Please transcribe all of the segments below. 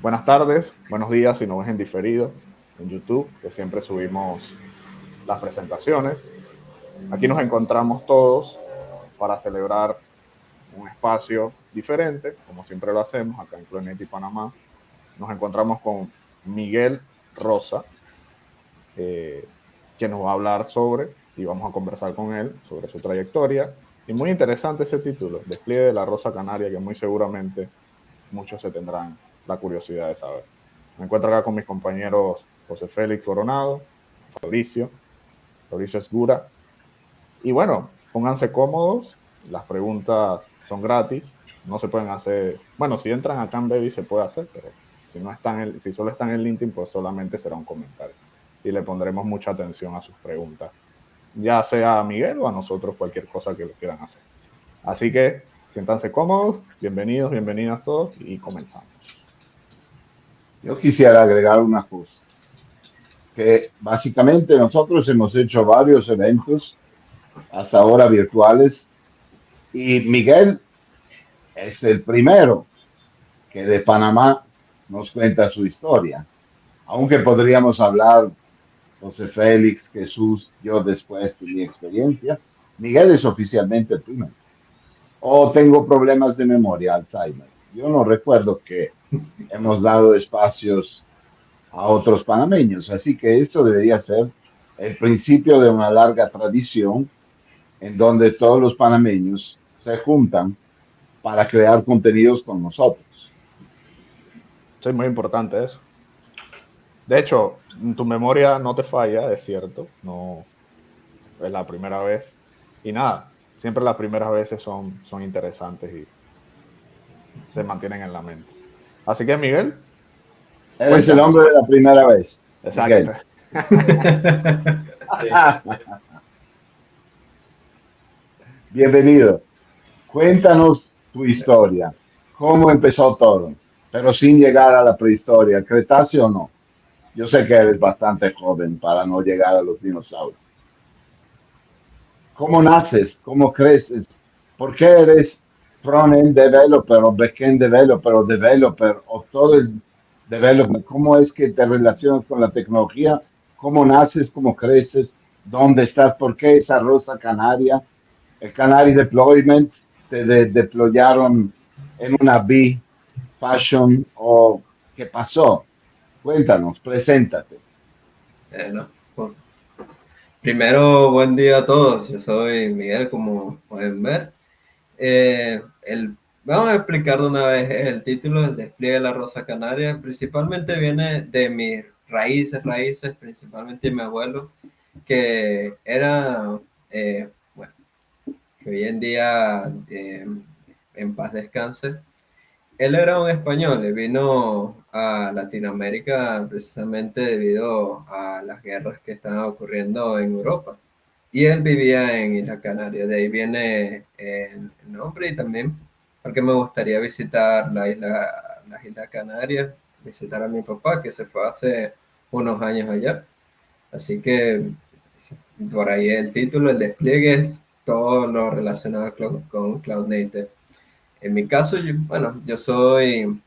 Buenas tardes, buenos días si nos ves en diferido en YouTube, que siempre subimos las presentaciones. Aquí nos encontramos todos para celebrar un espacio diferente, como siempre lo hacemos acá en Clonet Panamá. Nos encontramos con Miguel Rosa, que nos va a hablar sobre, y vamos a conversar con él sobre su trayectoria. Y muy interesante ese título, Despliegue de la Rosa Canaria, que muy seguramente muchos se tendrán la curiosidad de saber. Me encuentro acá con mis compañeros José Félix Coronado, Fabricio Esgura. Y bueno, pónganse cómodos, las preguntas son gratis, no se pueden hacer, bueno, si entran acá en Baby se puede hacer, pero si solo están en LinkedIn, pues solamente será un comentario. Y le pondremos mucha atención a sus preguntas, ya sea a Miguel o a nosotros, cualquier cosa que le quieran hacer. Así que siéntanse cómodos, bienvenidos todos y comenzamos. Yo quisiera agregar una cosa, que básicamente nosotros hemos hecho varios eventos hasta ahora virtuales y Miguel es el primero que de Panamá nos cuenta su historia. Aunque podríamos hablar José Félix, Jesús, yo después de mi experiencia, Miguel es oficialmente el primero. O tengo problemas de memoria, Alzheimer. Yo no recuerdo que hemos dado espacios a otros panameños. Así que esto debería ser el principio de una larga tradición en donde todos los panameños se juntan para crear contenidos con nosotros. Sí, muy importante eso. De hecho, tu memoria no te falla, es cierto, no es la primera vez. Y nada, siempre las primeras veces son interesantes y se mantienen en la mente. Así que, Miguel, Eres el cuéntanos. hombre de la primera vez, Exacto. Miguel. Sí. Bienvenido. Cuéntanos tu historia. ¿Cómo empezó todo? Pero sin llegar a la prehistoria, Cretáceo o no. Yo sé que eres bastante joven para no llegar a los dinosaurios. ¿Cómo naces? ¿Cómo creces? ¿Por qué eres front-end developer o back-end developer o developer o todo el development? ¿Cómo es que te relacionas con la tecnología? ¿Cómo naces? ¿Cómo creces? ¿Dónde estás? ¿Por qué esa rosa canaria? El Canary Deployment te deployaron en una B Fashion o qué pasó? Cuéntanos, preséntate. Bueno, bueno, primero, buen día a todos. Yo soy Miguel, como pueden ver. Vamos a explicar de una vez el título, el despliegue de la Rosa Canaria. Principalmente viene de mis raíces, principalmente de mi abuelo, que era, bueno, que hoy en día en paz descanse. Él era un español, y vino a Latinoamérica precisamente debido a las guerras que estaban ocurriendo en Europa. Y él vivía en Isla Canaria, de ahí viene el nombre y también porque me gustaría visitar las Islas Canarias, visitar a mi papá que se fue hace unos años allá. Así que por ahí el título, el despliegue es todo lo relacionado con Cloud Native. En mi caso, bueno, yo soy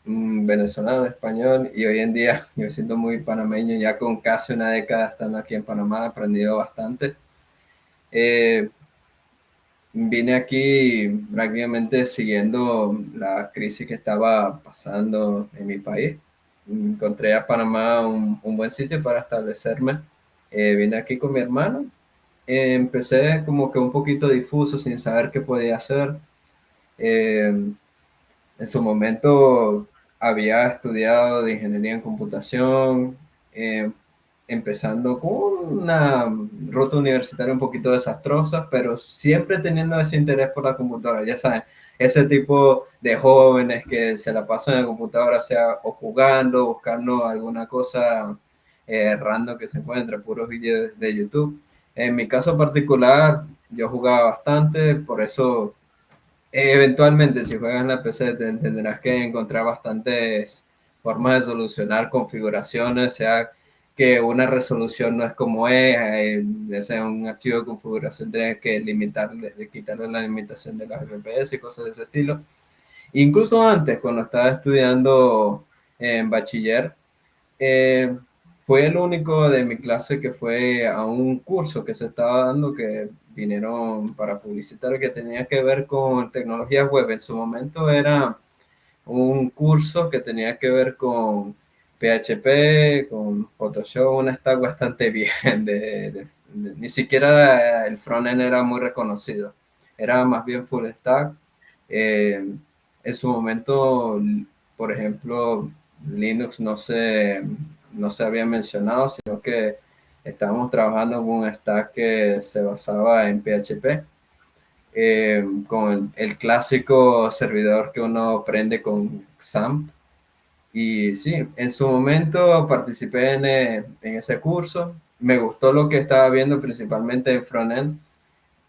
venezolano, español, y hoy en día yo me siento muy panameño, ya con casi una década estando aquí en Panamá, he aprendido bastante. Eh, Vine aquí prácticamente siguiendo la crisis que estaba pasando en mi país. Encontré a Panamá un buen sitio para establecerme. Vine aquí con mi hermano. Empecé como que un poquito difuso, sin saber qué podía hacer. Eh, en su momento había estudiado de ingeniería en computación, eh, empezando con una ruta universitaria un poquito desastrosa, pero siempre teniendo ese interés por la computadora. Ya saben, ese tipo de jóvenes que se la pasan en la computadora, sea o jugando, buscando alguna cosa random que se encuentre, puros vídeos de YouTube. En mi caso particular, yo jugaba bastante, por eso eventualmente, si juegas en la PC, tendrás que encontrar bastantes formas de solucionar configuraciones, sea que una resolución no es como es, ya sea un archivo de configuración, tienes que quitarle la limitación de los FPS y cosas de ese estilo. Incluso antes, cuando estaba estudiando en bachiller, eh, fue el único de mi clase que fue a un curso que se estaba dando, que vinieron para publicitar, que tenía que ver con tecnologías web. En su momento era un curso que tenía que ver con PHP, con Photoshop, una stack bastante bien. Ni siquiera el frontend era muy reconocido, era más bien full stack. Eh, en su momento, por ejemplo, Linux no se había mencionado, sino que estábamos trabajando con un stack que se basaba en PHP, con el clásico servidor que uno prende con XAMPP. Y sí, en su momento participé en ese curso. Me gustó lo que estaba viendo, principalmente en frontend.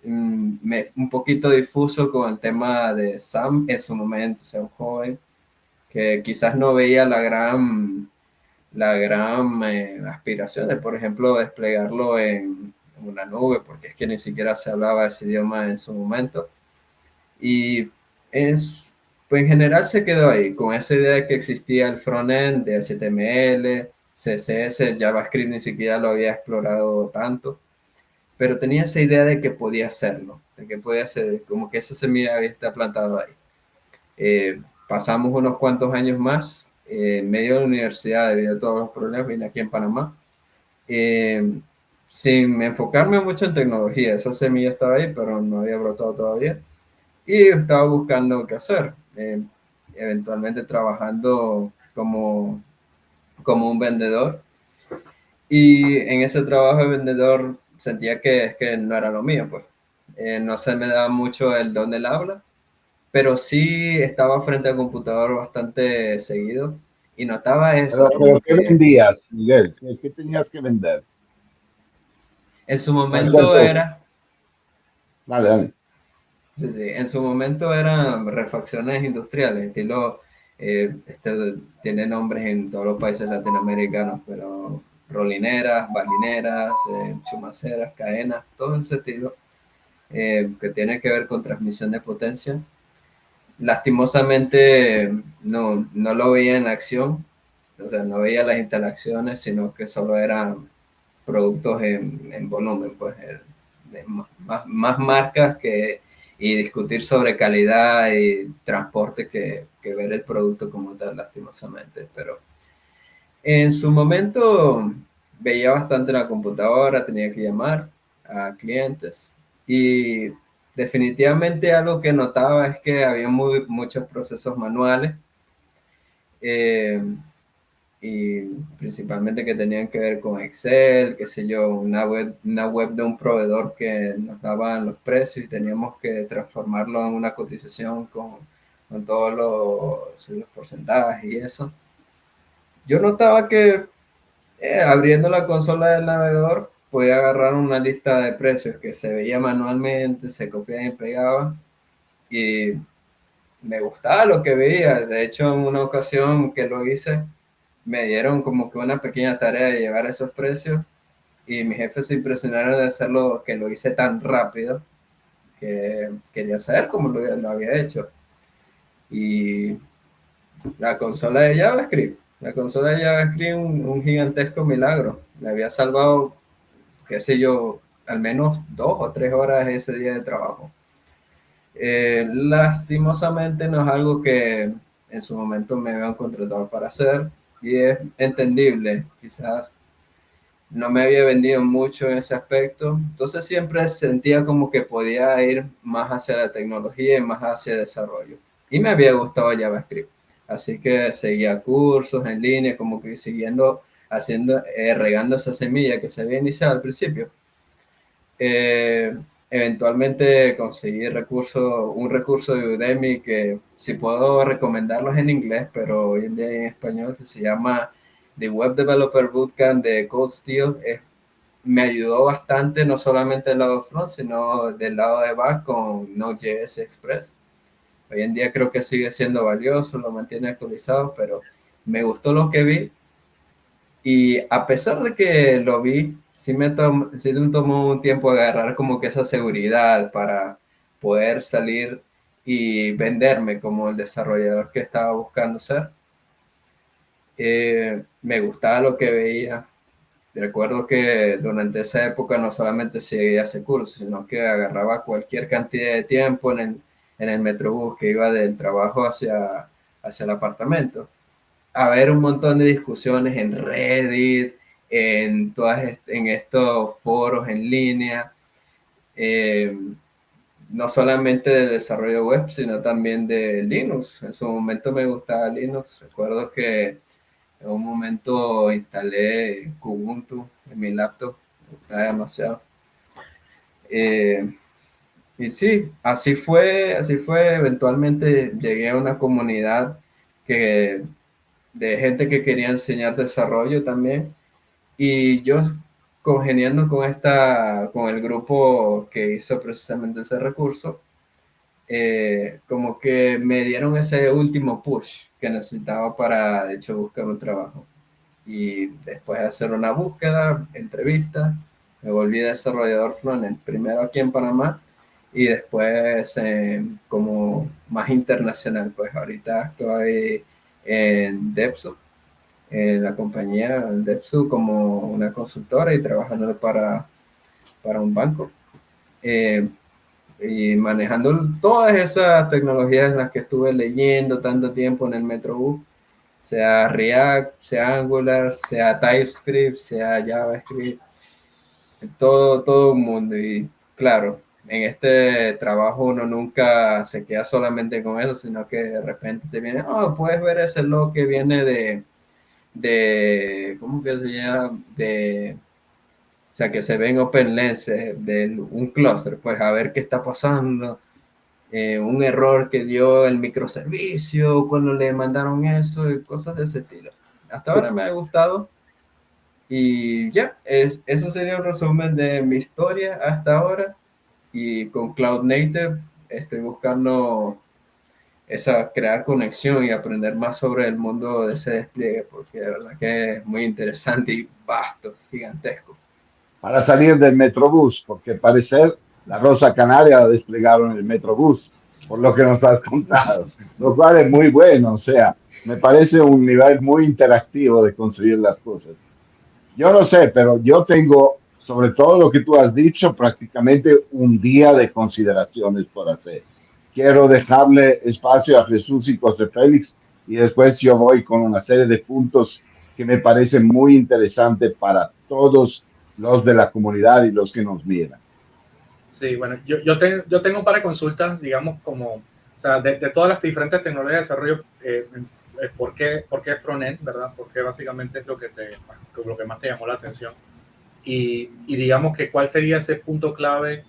Un poquito difuso con el tema de SAM en su momento, o sea, un joven que quizás no veía la gran aspiración de, por ejemplo, desplegarlo en una nube, porque es que ni siquiera se hablaba ese idioma en su momento. Y es, pues en general se quedó ahí, con esa idea de que existía el frontend de HTML, CSS, JavaScript ni siquiera lo había explorado tanto, pero tenía esa idea de que podía hacerlo, de que podía hacer, como que esa semilla había estado plantada ahí. Pasamos unos cuantos años más, en medio de la universidad, debido a todos los problemas, vine aquí en Panamá, eh, sin enfocarme mucho en tecnología. Esa semilla estaba ahí, pero no había brotado todavía. Y estaba buscando qué hacer. Eventualmente trabajando como un vendedor. Y en ese trabajo de vendedor sentía que es que no era lo mío, pues. No se me daba mucho el don del habla, pero sí estaba frente al computador bastante seguido y notaba eso, Pero como ¿qué que vendías, Miguel? ¿Qué tenías que vender? en su ¿Cuál era el momento producto? era, Dale, dale. sí, sí, en su momento eran refacciones industriales, estilo, tiene nombres en todos los países latinoamericanos, pero rolineras, balineras, chumaceras, cadenas, todo ese estilo, que tiene que ver con transmisión de potencia. Lastimosamente no lo veía en acción, o sea, no veía las instalaciones, sino que solo eran productos en volumen, pues de más marcas y discutir sobre calidad y transporte que ver el producto como tal, lastimosamente. Pero en su momento veía bastante la computadora, tenía que llamar a clientes y definitivamente algo que notaba es que había muchos procesos manuales, eh, y principalmente que tenían que ver con Excel, qué sé yo, una web de un proveedor que nos daban los precios y teníamos que transformarlo en una cotización con todos los porcentajes y eso. Yo notaba que abriendo la consola del navegador podía agarrar una lista de precios que se veía manualmente, se copiaba y pegaba y me gustaba lo que veía. De hecho, en una ocasión que lo hice, me dieron como que una pequeña tarea de llevar esos precios y mis jefes se impresionaron de hacerlo, que lo hice tan rápido que quería saber cómo lo había hecho. Y la consola de JavaScript, un gigantesco milagro. Me había salvado, qué sé yo, al menos 2 o 3 horas ese día de trabajo. Lastimosamente no es algo que en su momento me habían contratado para hacer y es entendible, quizás no me había vendido mucho en ese aspecto, entonces siempre sentía como que podía ir más hacia la tecnología y más hacia el desarrollo. Y me había gustado JavaScript, así que seguía cursos en línea, como que siguiendo, haciendo, regando esa semilla que se había iniciado al principio. Eh, Eventualmente conseguí un recurso de Udemy que si puedo recomendarlos en inglés, pero hoy en día en español, que se llama The Web Developer Bootcamp de Cold Steel. Me ayudó bastante, no solamente del lado front, sino del lado de back con Node.js Express. Hoy en día creo que sigue siendo valioso, lo mantiene actualizado, pero me gustó lo que vi y a pesar de que lo vi, sí me tomó un tiempo agarrar como que esa seguridad para poder salir y venderme como el desarrollador que estaba buscando ser. Me gustaba lo que veía. Recuerdo que durante esa época no solamente seguía ese curso, sino que agarraba cualquier cantidad de tiempo en el Metrobús que iba del trabajo hacia el apartamento, a ver un montón de discusiones en Reddit, en estos foros en línea, eh, no solamente de desarrollo web, sino también de Linux. En su momento me gustaba Linux. Recuerdo que en un momento instalé Kubuntu en mi laptop, me gustaba demasiado. Eh, y sí, así fue. Eventualmente llegué a una comunidad que, de gente que quería enseñar desarrollo también. Y yo congeniando con el grupo que hizo precisamente ese recurso, como que me dieron ese último push que necesitaba para, de hecho, buscar un trabajo. Y después de hacer una búsqueda, entrevista, me volví desarrollador frontend, primero aquí en Panamá y después como más internacional. Pues ahorita estoy en Depso, en la compañía Depso como una consultora y trabajando para un banco. Eh, y manejando todas esas tecnologías en las que estuve leyendo tanto tiempo en el Metrobús, sea React, sea Angular, sea TypeScript, sea JavaScript, todo un mundo. Y claro, en este trabajo uno nunca se queda solamente con eso, sino que de repente te viene, oh, puedes ver ese log que viene ¿cómo que se llama? O sea, que se ve en OpenLens de un clúster, pues a ver qué está pasando, un error que dio el microservicio cuando le mandaron eso y cosas de ese estilo. Hasta Sí. ahora me ha gustado y ya, eso sería un resumen de mi historia hasta ahora. Y con Cloud Native estoy buscando crear conexión y aprender más sobre el mundo de ese despliegue, porque de verdad que es muy interesante y vasto, gigantesco. Para salir del Metrobús, porque parecer la Rosa Canaria la desplegaron en el Metrobús, por lo que nos has contado. Lo cual es muy bueno, o sea, me parece un nivel muy interactivo de conseguir las cosas. Yo no sé, pero yo tengo, sobre todo lo que tú has dicho, prácticamente un día de consideraciones por hacer. Quiero dejarle espacio a Jesús y José Félix y después yo voy con una serie de puntos que me parecen muy interesantes para todos los de la comunidad y los que nos miran. Sí, bueno, yo tengo un par de consultas, digamos, como, o sea, de todas las diferentes tecnologías de desarrollo, por qué frontend, ¿verdad? Porque básicamente es lo que más te llamó la atención. Y digamos que cuál sería ese punto clave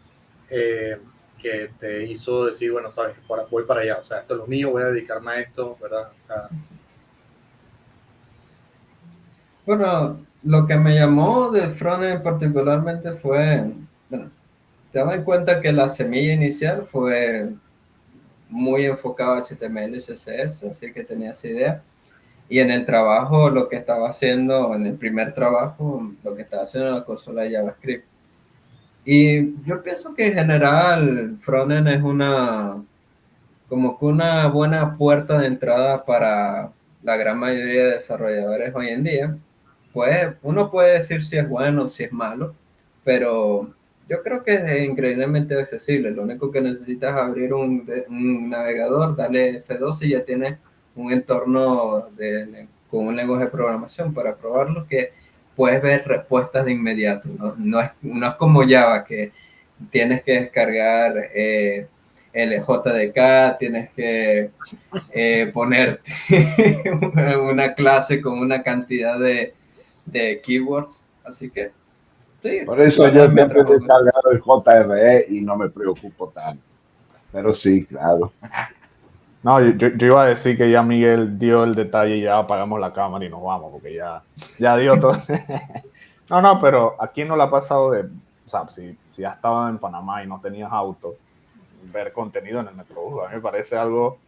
que te hizo decir, bueno, sabes, voy para allá, o sea, esto es lo mío, voy a dedicarme a esto, ¿verdad? O sea, Bueno, lo que me llamó de frontend particularmente fue, bueno, te daba en cuenta que la semilla inicial fue muy enfocado a HTML y CSS, así que tenía esa idea. Y en el trabajo, lo que estaba haciendo, en el primer trabajo, lo que estaba haciendo en la consola de JavaScript. Y yo pienso que en general frontend es como que una buena puerta de entrada para la gran mayoría de desarrolladores hoy en día. Pues uno puede decir si es bueno o si es malo, pero yo creo que es increíblemente accesible. Lo único que necesitas es abrir un navegador, darle F12 y ya tienes un entorno con un lenguaje de programación para probarlo que puedes ver respuestas de inmediato. No es como Java, que tienes que descargar el JDK, tienes que ponerte una clase con una cantidad de keywords. Así que, sí, Por eso yo Frontend me siempre he trajo. descargado el JRE y no me preocupo tanto. Pero sí, claro. No, yo iba a decir que ya Miguel dio el detalle y ya apagamos la cámara y nos vamos, porque ya dio todo. No, pero aquí no le ha pasado o sea, si has estado en Panamá y no tenías auto, ver contenido en el Metrobús, a mí me parece algo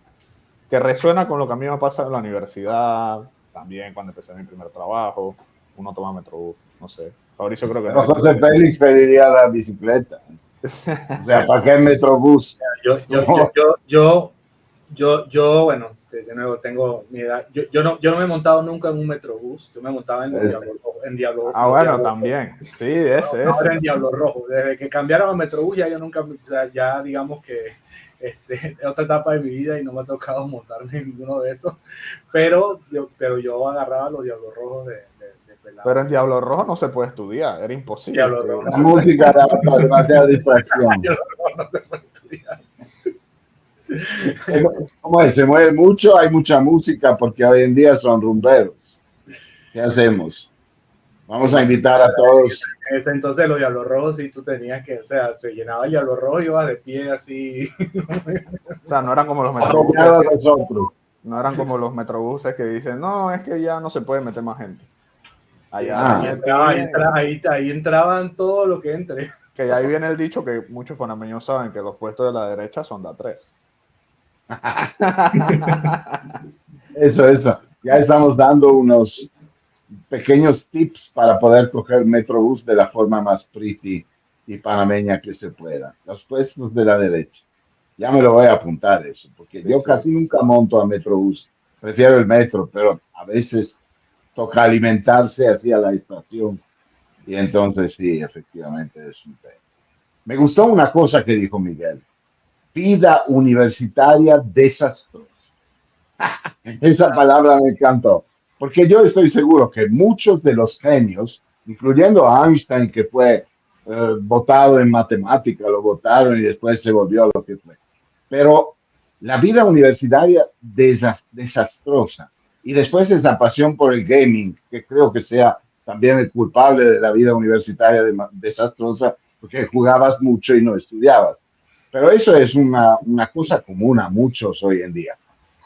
que resuena con lo que a mí me ha pasado en la universidad, también cuando empecé mi primer trabajo, uno toma Metrobús, no sé. Fabricio creo que no Pero es José igual. Félix pediría la bicicleta. O sea, ¿para qué Metrobús? Bueno, de nuevo tengo mi edad. Yo no me he montado nunca en un Metrobús. Yo me montaba en los Diablos Rojos. Los Bueno, Diablos Rojos. también. Sí, ese. Ahora en Diablo Rojo. Desde que cambiaron a Metrobús ya yo nunca, o sea, ya digamos que es otra etapa de mi vida y no me ha tocado montarme en ninguno de esos. Pero yo agarraba los Diablos Rojos de pelado. Pero en Diablo Rojo no se puede estudiar, era imposible. Diablo Rojo. La música da para demasiada distracción. Diablo Rojo no se puede estudiar. ¿Cómo es? Se mueve mucho, hay mucha música porque hoy en día son rumberos. ¿Qué hacemos? Vamos a invitar a todos. En ese entonces los Diablos Rojos sí tú tenías que, o sea, se llenaba el Diablo Rojo y ibas de pie así. O sea, no eran como los Acompañado a metrobuses. nosotros. No eran como los metrobuses que dicen, no, es que ya no se puede meter más gente. Allá Ahí entraban todo lo que entre. que ahí viene el dicho que muchos panameños saben que los puestos de la derecha son de a tres. Eso. Ya estamos dando unos pequeños tips para poder coger Metrobús de la forma más pretty y panameña que se pueda. Los puestos de la derecha. Ya me lo voy a apuntar eso, porque Sí, yo sí. casi nunca monto a Metrobús. Prefiero el metro, pero a veces toca alimentarse hacia la estación. Y entonces sí, efectivamente es un tema. Me gustó una cosa que dijo Miguel. Vida universitaria desastrosa. Esa palabra me encantó, porque yo estoy seguro que muchos de los genios, incluyendo a Einstein, que fue votado en matemática, lo votaron y después se volvió lo que fue. Pero la vida universitaria desastrosa. Y después esa pasión por el gaming, que creo que sea también el culpable de la vida universitaria desastrosa, porque jugabas mucho y no estudiabas. Pero eso es una cosa común a muchos hoy en día.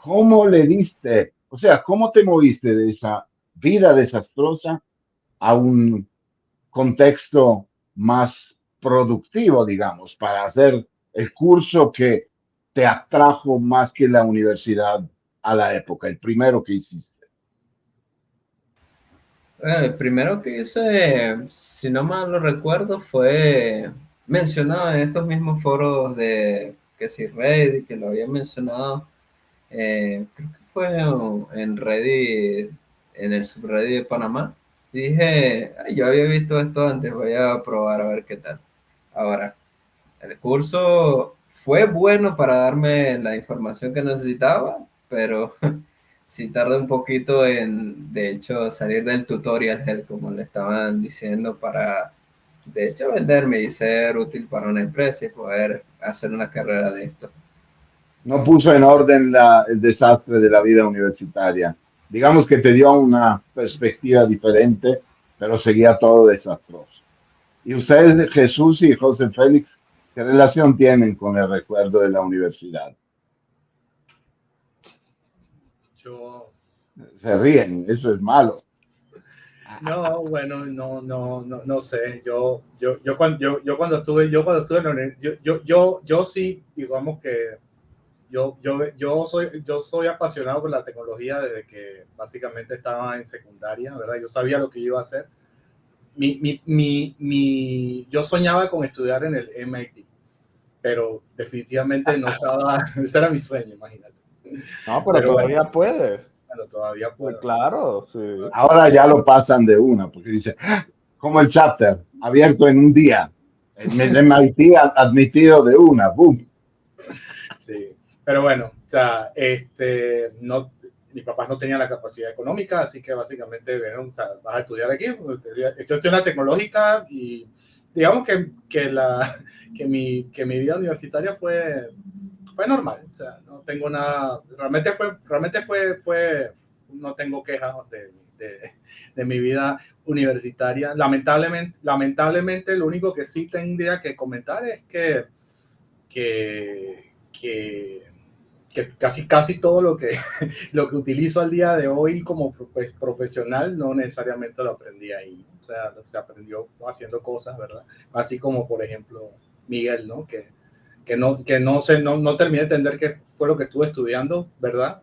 ¿Cómo le diste, o sea, cómo te moviste de esa vida desastrosa a un contexto más productivo, digamos, para hacer el curso que te atrajo más que la universidad a la época, el primero que hiciste? El primero que hice, si no mal lo recuerdo, fue mencionado en estos mismos foros de que si Reddit, que lo había mencionado, creo que fue en Reddit, en el subreddit de Panamá. Dije, "Ay, yo había visto esto antes, voy a probar a ver qué tal". Ahora, el curso fue bueno para darme la información que necesitaba, pero sí tardé un poquito en, de hecho, salir del tutorial, como le estaban diciendo, para, de hecho, venderme y ser útil para una empresa y poder hacer una carrera de esto. No puso en orden el desastre de la vida universitaria. Digamos que te dio una perspectiva diferente, pero seguía todo desastroso. ¿Y ustedes, Jesús y José Félix, qué relación tienen con el recuerdo de la universidad? Yo, Se ríen, eso es malo. no, bueno, no sé. Yo cuando estuve en la yo sí, digamos que yo soy apasionado por la tecnología desde que básicamente estaba en secundaria, ¿verdad? Yo sabía lo que iba a hacer. Yo soñaba con estudiar en el MIT, pero definitivamente no estaba, ese era mi sueño, imagínate. No, pero Pero todavía bueno, puedes. todavía Pues puedo. claro, sí. Ahora ya lo pasan de una, porque dice, "Ah, como el chapter, abierto en un día, el MIT admitido de una, boom". Sí, pero bueno, o sea, no, mis papás no tenían la capacidad económica, así que básicamente, bueno, o sea, vas a estudiar aquí, pues, yo estoy en la tecnológica y digamos que mi vida universitaria fue normal, o sea, no tengo nada, no tengo quejas de mi vida universitaria. Lamentablemente, lo único que sí tendría que comentar es que, que, que casi todo lo que utilizo al día de hoy como pues, profesional no necesariamente lo aprendí ahí. O sea, se aprendió haciendo cosas, ¿verdad? Así como, por ejemplo, Miguel, ¿no? Que no terminé de entender qué fue lo que estuve estudiando, ¿verdad?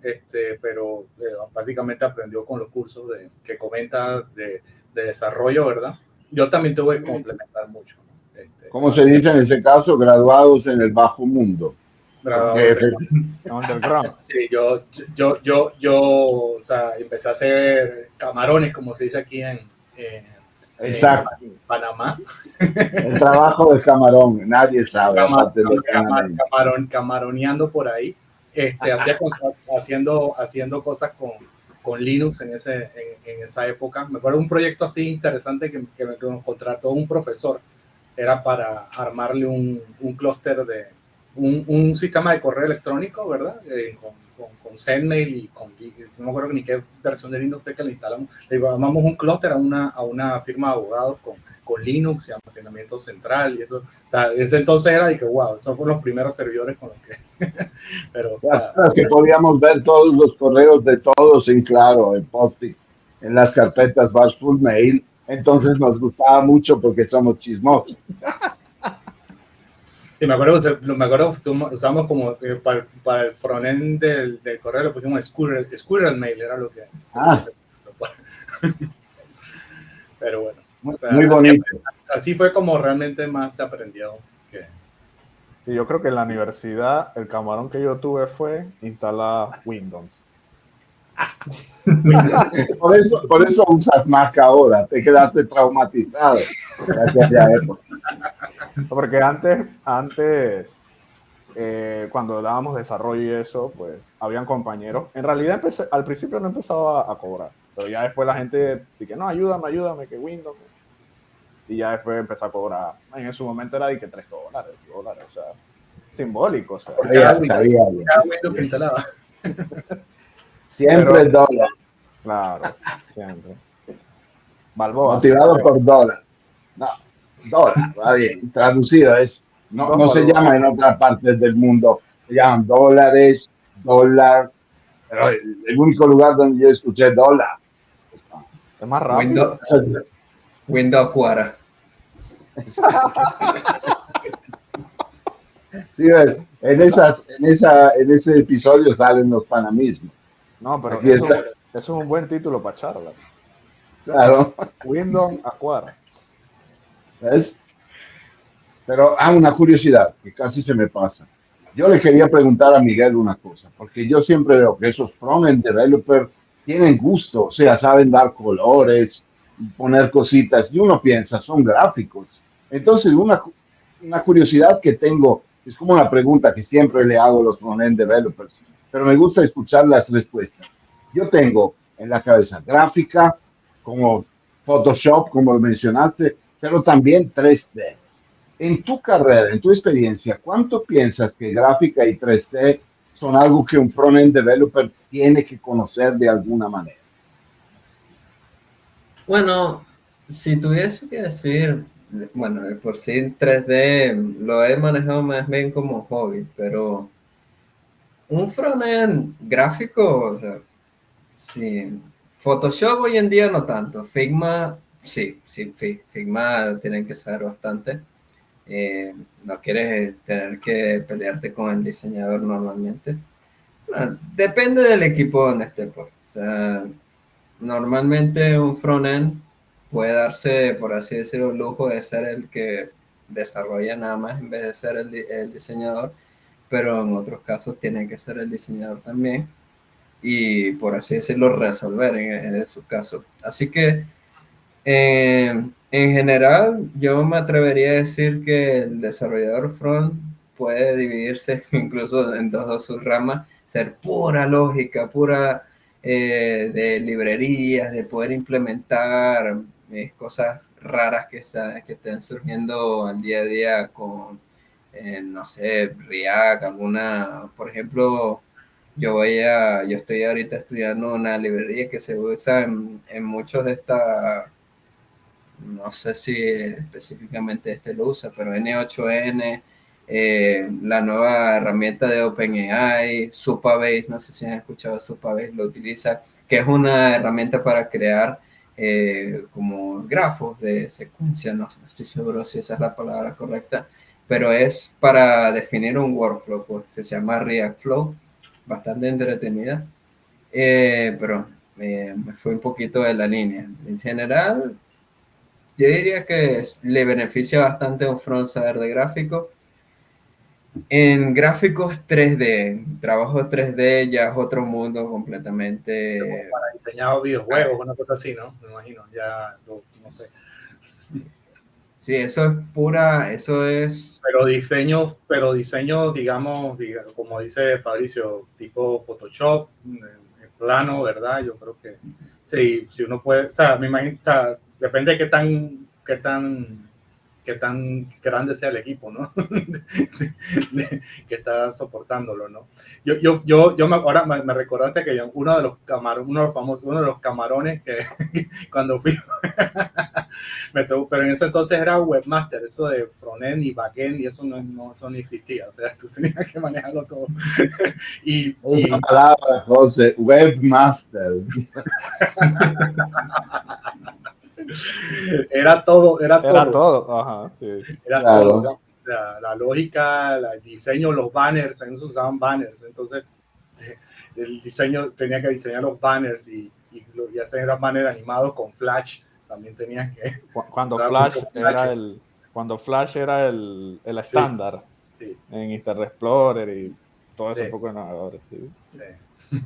Pero básicamente aprendió con los cursos que comenta de desarrollo, ¿verdad? Yo también tuve que complementar mucho, ¿no? ¿Cómo se dice en ese caso? Graduados en el bajo mundo. Grabador. Underground. Sí, o sea, empecé a hacer camarones, como se dice aquí Exacto. en Panamá. El trabajo de camarón, nadie sabe, aparte de Camaroneando por ahí. Haciendo cosas con Linux en esa época. Me acuerdo de un proyecto así interesante que me contrató un profesor. Era para armarle un clúster de un sistema de correo electrónico, ¿verdad? Con Zenmail y no me acuerdo ni qué versión de Linux fue que le instalamos. Le llamamos un clúster a una firma de abogados con Linux y almacenamiento central y eso. O sea, ese entonces era de que, wow, esos fueron los primeros servidores con los que... Pero, que podíamos ver todos los correos de todos en claro, en Postfix, en las carpetas Bashful Mail. Entonces nos gustaba mucho porque somos chismosos. Sí, me acuerdo usamos como para el frontend del correo le pusimos Squirrel Mail, era lo que pero bueno, muy bonito. Así fue como realmente más se aprendió. Y yo creo que en la universidad el camarón que yo tuve fue instalar Windows. Por eso usas Mac ahora, te quedaste traumatizado de aquella época. Porque antes cuando dábamos desarrollo y eso, pues habían compañeros. En realidad al principio no empezaba a cobrar, pero ya después la gente dije, no, ayúdame, que Windows. Y ya después empezó a cobrar. En su momento era de que $3, o sea, simbólico. O sea, sabía. Windows que instalaba. Siempre el dólar. Claro, siempre. Balboa. Motivado por dólar. No, dólar, va bien. Traducido es, no se llama en otras partes del mundo, se llaman dólares, dólar, pero el único lugar donde yo escuché dólar. Es más rápido. Windows Quara. Sí, en ese episodio salen los panamismos. No, pero eso es un buen título para charla. Claro. Windows Aquara. ¿Ves? Pero una curiosidad que casi se me pasa. Yo le quería preguntar a Miguel una cosa, porque yo siempre veo que esos front-end developers tienen gusto, o sea, saben dar colores, poner cositas, y uno piensa, son gráficos. Entonces, una curiosidad que tengo, es como una pregunta que siempre le hago a los front-end developers, pero me gusta escuchar las respuestas. Yo tengo en la cabeza gráfica, como Photoshop, como lo mencionaste, pero también 3D. En tu carrera, en tu experiencia, ¿cuánto piensas que gráfica y 3D son algo que un front-end developer tiene que conocer de alguna manera? Bueno, si tuviese que decir, bueno, de por sí 3D lo he manejado más bien como hobby, pero un frontend gráfico, o sea, sí, Photoshop hoy en día no tanto, Figma, sí, Figma tienen que saber bastante. No quieres tener que pelearte con el diseñador normalmente. Bueno, depende del equipo donde esté, pues. O sea, normalmente un frontend puede darse, por así decirlo, el lujo de ser el que desarrolla nada más en vez de ser el diseñador, pero en otros casos tiene que ser el diseñador también y, por así decirlo, resolver en su caso. Así que, en general, yo me atrevería a decir que el desarrollador front puede dividirse incluso en dos subramas, ser pura lógica, pura de librerías, de poder implementar cosas raras que estén surgiendo al día a día con, no sé, React, por ejemplo, yo estoy ahorita estudiando una librería que se usa en muchos de estas, no sé si específicamente este lo usa, pero N8N, la nueva herramienta de OpenAI, Supabase, no sé si han escuchado Supabase, lo utiliza, que es una herramienta para crear como grafos de secuencia, no estoy seguro si esa es la palabra correcta, pero es para definir un workflow, pues se llama React Flow, bastante entretenida, pero me fue un poquito de la línea. En general, yo diría que le beneficia bastante a un front saber de gráfico. En gráficos 3D, trabajo 3D ya es otro mundo completamente. Para diseñar videojuegos, una cosa así, ¿no? Me imagino, ya no sé. Sí, eso es pura, eso es. Pero diseño, digamos, como dice Fabricio, tipo Photoshop, en plano, ¿verdad? Yo creo que sí, si uno puede, o sea, me imagino, o sea, depende de qué tan grande sea el equipo, ¿no? Que está soportándolo, ¿no? Ahora me recordaste que uno de los camarones que cuando fui pero en ese entonces era webmaster, eso de frontend y backend y eso eso no existía, o sea, tú tenías que manejarlo todo. y Esa palabra, José, webmaster. era todo. Era todo, ajá, sí. Era Claro. todo. La lógica, el diseño, los banners, ahí se usaban banners, entonces el diseño tenía que diseñar los banners y hacer los banners animados con Flash, también tenías que... Cuando Flash era el estándar, sí, en Internet Explorer y todo ese sí, poco de navegadores. ¿Sí? Sí.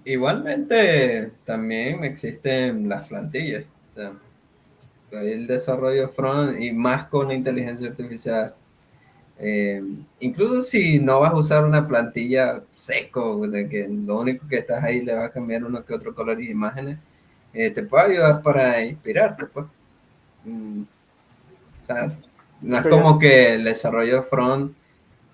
Igualmente también existen las plantillas. O sea, el desarrollo front y más con la inteligencia artificial. Incluso si no vas a usar una plantilla seco, de que lo único que estás ahí le va a cambiar uno que otro color y imágenes, te puede ayudar para inspirarte, pues. O sea, no es como que el desarrollo front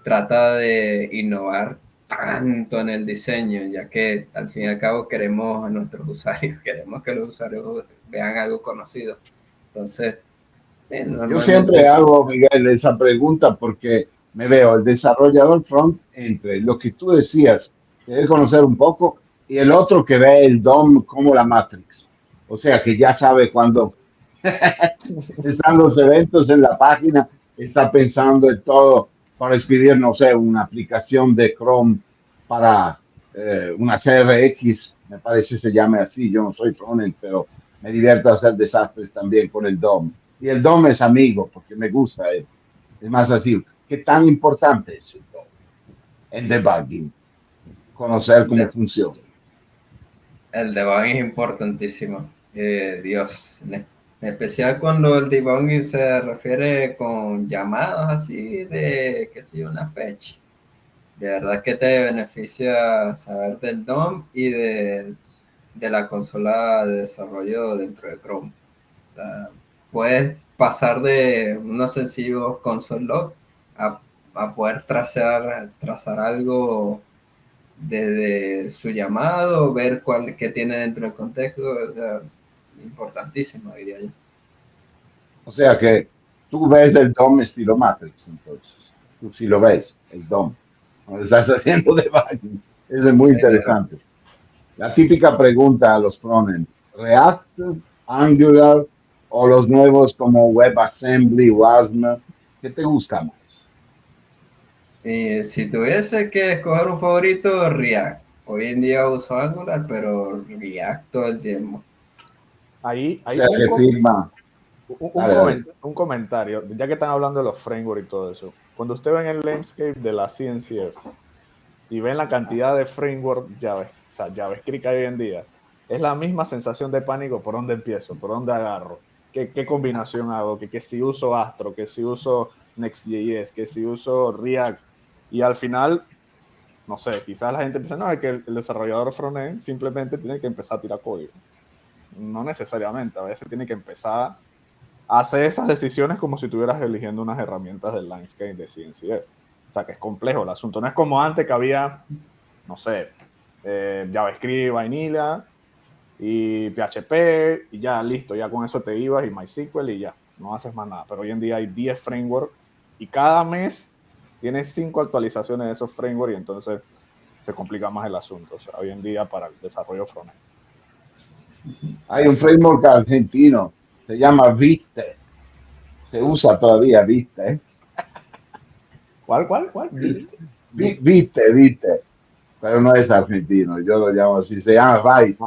trata de innovar tanto en el diseño, ya que al fin y al cabo queremos a nuestros usuarios, queremos que los usuarios vean algo conocido. Entonces, Yo siempre hago, Miguel, esa pregunta porque me veo el desarrollador front entre lo que tú decías, querer conocer un poco, y el otro que ve el DOM como la Matrix. O sea, que ya sabe cuando están los eventos en la página, está pensando en todo para escribir, no sé, una aplicación de Chrome para una CRX, me parece se llame así, yo no soy frontend, pero me divierto hacer desastres también con el DOM. Y el DOM es amigo, porque me gusta, es más así. ¿Qué tan importante es el DOM en debugging? Conocer cómo funciona. El debugging es importantísimo. Dios, en especial cuando el debugging se refiere con llamados así de, qué sé yo, una fetch. De verdad que te beneficia saber del DOM y de la consola de desarrollo dentro de Chrome. O sea, puedes pasar de unos sencillos console log a poder trazar algo desde su llamado, ver qué tiene dentro del contexto, o sea, importantísimo, diría yo. O sea que tú ves el DOM estilo Matrix, entonces. Tú sí lo ves, el DOM. Cuando estás haciendo debugging. Eso es muy interesante. La típica pregunta a los frontend, ¿React, Angular o los nuevos como WebAssembly, WASM? ¿Qué te gusta más? Si tuviese que escoger un favorito, React. Hoy en día uso Angular, pero React todo el tiempo. Ahí O sea, que firma. Un comentario, ya que están hablando de los frameworks y todo eso. Cuando usted ve en el landscape de la CNCF y ven la cantidad de framework JavaScript que hay hoy en día, es la misma sensación de pánico. ¿Por dónde empiezo? ¿Por dónde agarro? ¿Qué combinación hago? Que si uso Astro, que si uso Next.js, que si uso React. Y al final, no sé, quizás la gente piensa, no, es que el desarrollador frontend simplemente tiene que empezar a tirar código. No necesariamente, a veces tiene que empezar a hacer esas decisiones como si estuvieras eligiendo unas herramientas del landscape de CNCF. O sea, que es complejo el asunto. No es como antes que había, no sé, JavaScript, Vanilla y PHP y ya, listo, ya con eso te ibas y MySQL y ya, no haces más nada. Pero hoy en día hay 10 frameworks y cada mes tienes 5 actualizaciones de esos frameworks y entonces se complica más el asunto. O sea, hoy en día para el desarrollo frontend. Hay un framework argentino, se llama Vite. Se usa todavía Vite. ¿Cuál? Vite. pero no es argentino, yo lo llamo así, se llama Byte.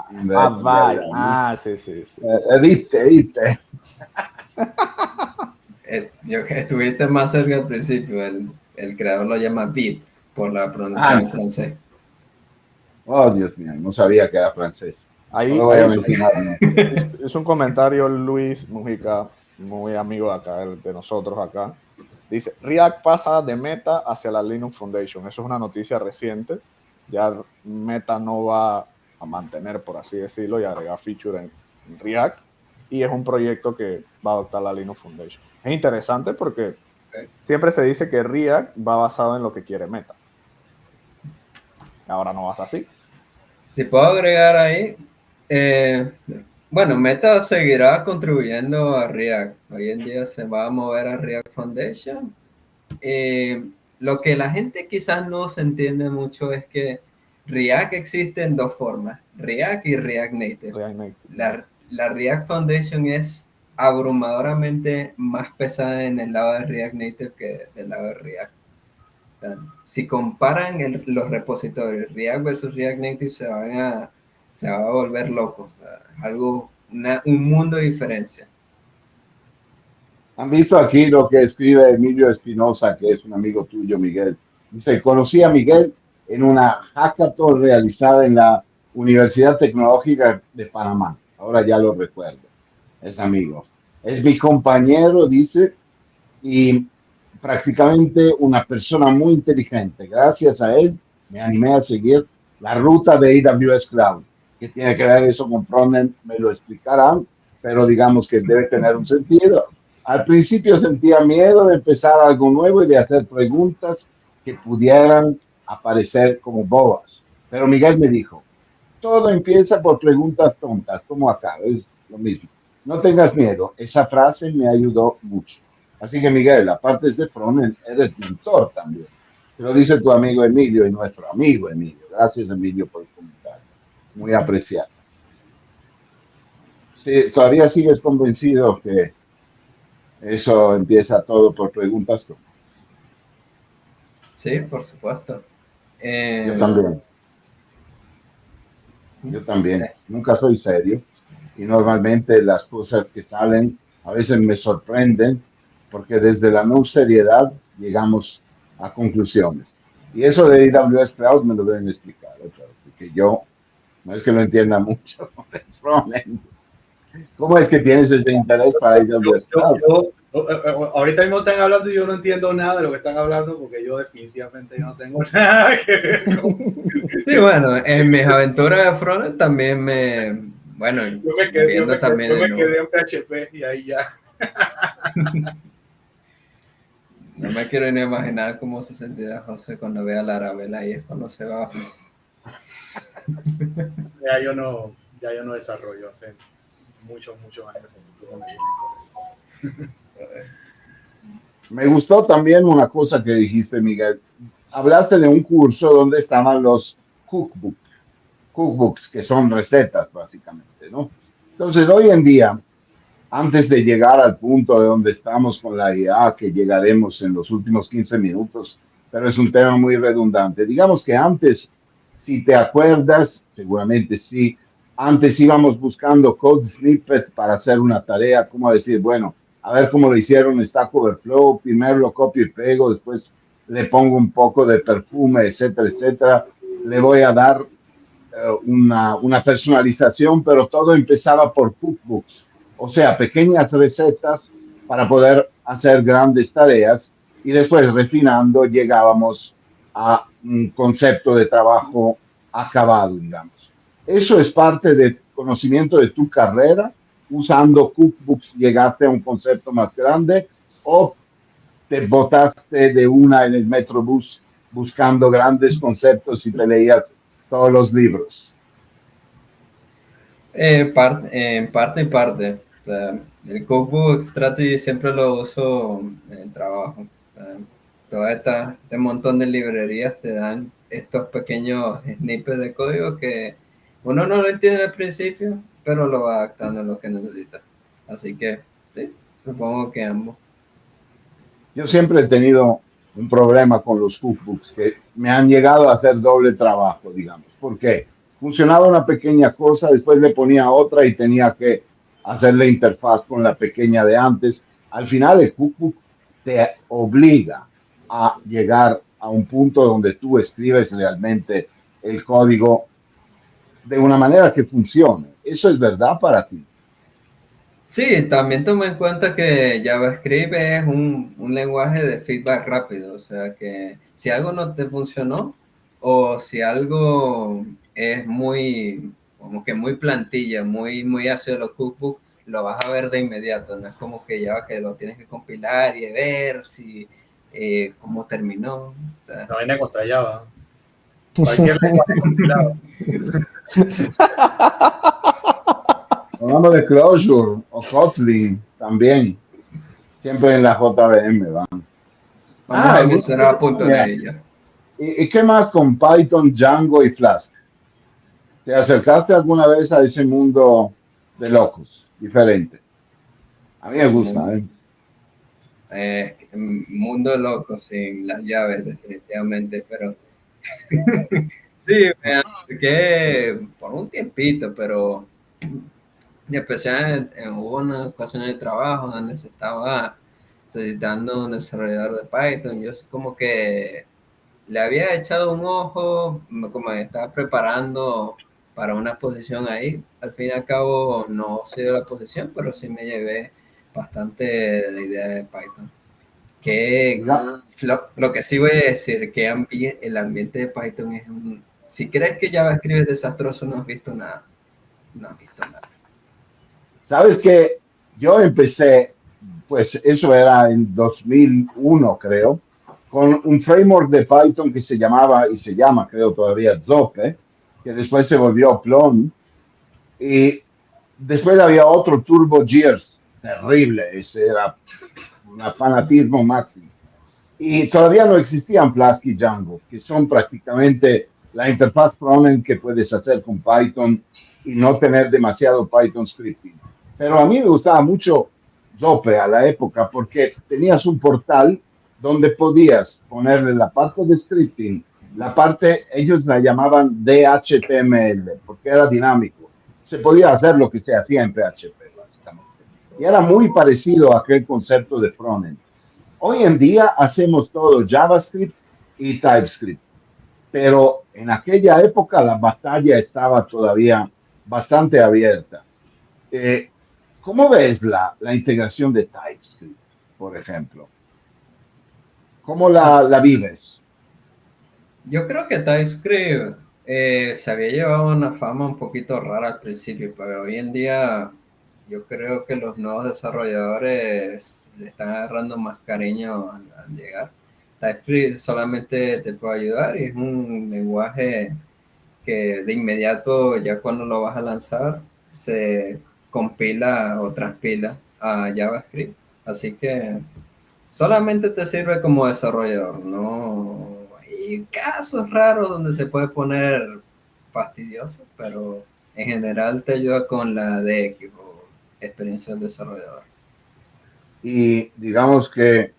Vaya. Ah, sí, sí, sí. Viste. Estuviste más cerca al principio. El creador lo llama Bit por la pronunciación en francés. Oh, Dios mío, no sabía que era francés. No Ahí, lo voy a mencionar, ¿no? es un comentario Luis Mujica, muy amigo de acá, de nosotros acá. Dice, React pasa de Meta hacia la Linux Foundation. Eso es una noticia reciente. Ya Meta no va a mantener, por así decirlo, y agregar feature en React. Y es un proyecto que va a adoptar la Linux Foundation. Es interesante porque siempre se dice que React va basado en lo que quiere Meta. Ahora no vas así. Si puedo agregar ahí, bueno, Meta seguirá contribuyendo a React. Hoy en día se va a mover a React Foundation. Lo que la gente quizás no se entiende mucho es que React existe en dos formas, React y React Native. React Native. La React Foundation es abrumadoramente más pesada en el lado de React Native que del lado de React. O sea, si comparan los repositorios React versus React Native se va a volver loco. O sea, un mundo de diferencia. Han visto aquí lo que escribe Emilio Espinosa, que es un amigo tuyo, Miguel. Dice, conocí a Miguel en una hackathon realizada en la Universidad Tecnológica de Panamá. Ahora ya lo recuerdo. Es amigo. Es mi compañero, dice, y prácticamente una persona muy inteligente. Gracias a él me animé a seguir la ruta de AWS Cloud. ¿Qué tiene que ver eso con frontend? Me lo explicarán, pero digamos que debe tener un sentido. Al principio sentía miedo de empezar algo nuevo y de hacer preguntas que pudieran aparecer como bobas. Pero Miguel me dijo, todo empieza por preguntas tontas, como acá, es lo mismo. No tengas miedo, esa frase me ayudó mucho. Así que Miguel, aparte de frontend, eres mentor también. Te lo dice tu amigo Emilio y nuestro amigo Emilio. Gracias Emilio por el comentario. Muy apreciado. Sí, ¿todavía sigues convencido que eso empieza todo por preguntas tontas? Sí, por supuesto. Yo también. Yo también. Nunca soy serio. Y normalmente las cosas que salen a veces me sorprenden porque desde la no seriedad llegamos a conclusiones. Y eso de AWS Cloud me lo deben explicar otra vez, porque yo no es que lo entienda mucho. ¿Cómo es que tienes ese interés para AWS Cloud? Ahorita mismo están hablando y yo no entiendo nada de lo que están hablando porque yo definitivamente no tengo nada que ver con... Sí, bueno, en mis aventuras de frontend también bueno, yo me quedé en PHP y ahí ya. No me quiero ni imaginar cómo se sentirá José cuando vea la Laravel ahí, es cuando se va. Ya yo no desarrollo hace muchos años. Me gustó también una cosa que dijiste, Miguel. Hablaste de un curso donde estaban los cookbooks, que son recetas, básicamente, ¿no? Entonces, hoy en día, antes de llegar al punto de donde estamos con la IA, que llegaremos en los últimos 15 minutos, pero es un tema muy redundante. Digamos que antes, si te acuerdas, seguramente sí, antes íbamos buscando code snippet para hacer una tarea, como decir, bueno, a ver cómo lo hicieron en Stack Overflow, primero lo copio y pego, después le pongo un poco de perfume, etcétera, etcétera. Le voy a dar una personalización, pero todo empezaba por cookbooks, o sea, pequeñas recetas para poder hacer grandes tareas y después refinando llegábamos a un concepto de trabajo acabado, digamos. Eso es parte del conocimiento de tu carrera. Usando cookbooks llegaste a un concepto más grande o te botaste de una en el Metrobús buscando grandes conceptos y te leías todos los libros. En parte y parte. O sea, el Cookbook Strategy siempre lo uso en el trabajo. O sea, este montón de librerías te dan estos pequeños snippets de código que uno no lo entiende al principio, pero lo va adaptando a lo que necesita. Así que, sí, supongo que ambos. Yo siempre he tenido un problema con los cookbooks que me han llegado a hacer doble trabajo, digamos. ¿Por qué? Funcionaba una pequeña cosa, después le ponía otra y tenía que hacer la interfaz con la pequeña de antes. Al final el cookbook te obliga a llegar a un punto donde tú escribes realmente el código de una manera que funcione. ¿Eso es verdad para ti? Sí, también toma en cuenta que JavaScript es un lenguaje de feedback rápido, o sea que si algo no te funcionó o si algo es muy, como que muy plantilla, muy hacia los cookbooks, lo vas a ver de inmediato, no es como que ya que lo tienes que compilar y ver si cómo terminó. O sea, La vaina contra Java. Cualquier lenguaje compilado. Hablando de Clojure o Kotlin también, siempre en la JVM van. vamos Ah, a que será a punto mira, de ello. ¿y qué más con Python, Django y Flask? ¿Te acercaste alguna vez a ese mundo de locos, diferente? A mí me gusta, ¿eh? Mundo loco sin las llaves, definitivamente, pero sí, me acerqué por un tiempito, pero en especial hubo una ocasión de trabajo donde se estaba solicitando un desarrollador de Python. Yo como que le había echado un ojo, como me estaba preparando para una posición ahí. Al fin y al cabo no se dio la posición, pero sí me llevé bastante de la idea de Python. Que Diga- lo que sí voy a decir, que el ambiente de Python es un... Si crees que JavaScript es desastroso, no has visto nada. No has visto nada. Sabes que yo empecé, pues eso era en 2001, creo, con un framework de Python que se llamaba y se llama, creo todavía, Zope, que después se volvió Plon. Y después había otro Turbo Gears, terrible, ese era un fanatismo máximo. Y todavía no existían Flask y Django, que son prácticamente la interfaz frontend que puedes hacer con Python y no tener demasiado Python scripting. Pero a mí me gustaba mucho Zope a la época porque tenías un portal donde podías ponerle la parte de scripting, la parte, ellos la llamaban DHTML, porque era dinámico. Se podía hacer lo que se hacía en PHP, básicamente. Y era muy parecido a aquel concepto de frontend. Hoy en día hacemos todo JavaScript y TypeScript, pero en aquella época la batalla estaba todavía bastante abierta. Eh, ¿Cómo ves la integración de TypeScript, por ejemplo? ¿Cómo la vives? Yo creo que TypeScript se había llevado una fama un poquito rara al principio, pero hoy en día yo creo que los nuevos desarrolladores le están agarrando más cariño al llegar. TypeScript solamente te puede ayudar y es un lenguaje que de inmediato, ya cuando lo vas a lanzar, se compila o transpila a JavaScript. Así que solamente te sirve como desarrollador, ¿no? Hay casos raros donde se puede poner fastidioso, pero en general te ayuda con la DX o experiencia del desarrollador. Y digamos que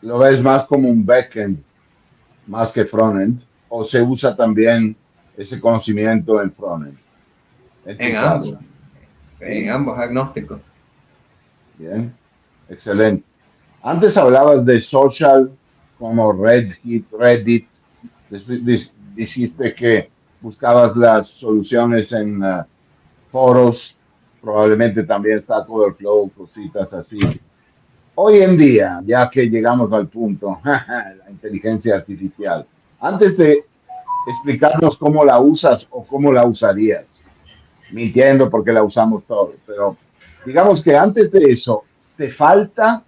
lo ves más como un backend, más que frontend, o se usa también ese conocimiento en frontend, en tu caso. En ambos agnósticos. Bien, excelente. Antes hablabas de social como Reddit. Después dijiste que buscabas las soluciones en foros. Probablemente también Stack Overflow, cositas así. Hoy en día, ya que llegamos al punto, la inteligencia artificial, antes de explicarnos cómo la usas o cómo la usarías, mintiendo porque la usamos todos, pero digamos que antes de eso, ¿te falta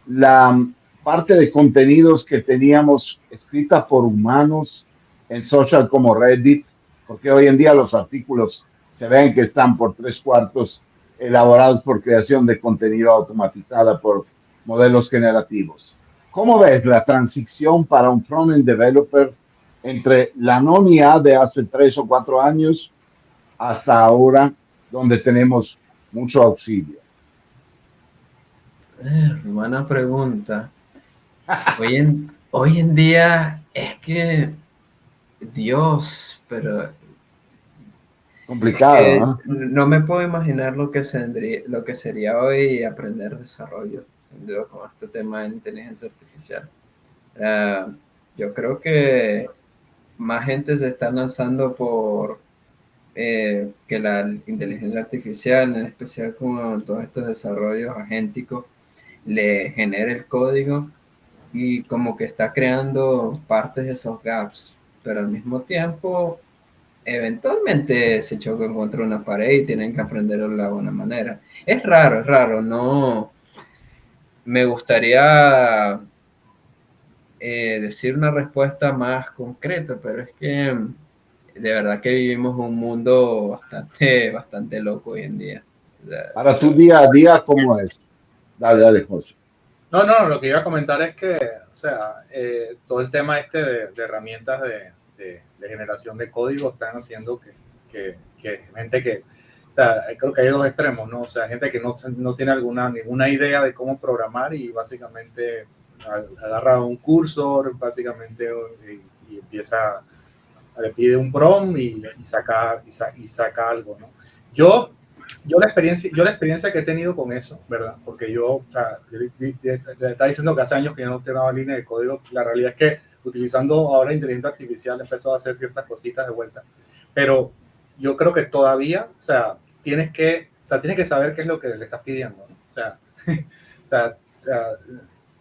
la parte de contenidos que teníamos escrita por humanos en social como Reddit? Porque hoy en día los artículos se ven que están por tres cuartos elaborados por creación de contenido automatizada por modelos generativos. ¿Cómo ves la transición para un frontend developer entre la non IA de hace 3 o 4 años hasta ahora, donde tenemos mucho auxilio? Buena pregunta. Hoy en, Hoy en día es que, Dios, pero es Complicado, que ¿no? no me puedo imaginar lo que sería hoy aprender desarrollo, sin duda, con este tema de inteligencia artificial. Ah, yo creo que más gente se está lanzando por que la inteligencia artificial, en especial con todos estos desarrollos agénticos, le genere el código y como que está creando partes de esos gaps, pero al mismo tiempo, eventualmente se chocan contra una pared y tienen que aprenderlo de la buena manera. Es raro, no. Me gustaría decir una respuesta más concreta, pero es que de verdad que vivimos un mundo bastante loco hoy en día. O sea, Para tu día a día, ¿cómo es? Dale, dale, José. No, no, lo que iba a comentar es que, o sea, todo el tema este de herramientas de generación de código están haciendo que gente que, o sea, creo que hay dos extremos, ¿no? O sea, gente que no tiene ninguna idea de cómo programar y básicamente agarra un cursor, básicamente, y empieza, le pide un prompt y saca algo, ¿no? Yo yo la experiencia que he tenido con eso, ¿verdad? Porque yo, o sea, le estaba diciendo que hace años que yo no tenía línea de código. La realidad es que utilizando ahora inteligencia artificial empezó a hacer ciertas cositas de vuelta. Pero yo creo que todavía, o sea, tienes que saber qué es lo que le estás pidiendo, ¿no? O sea,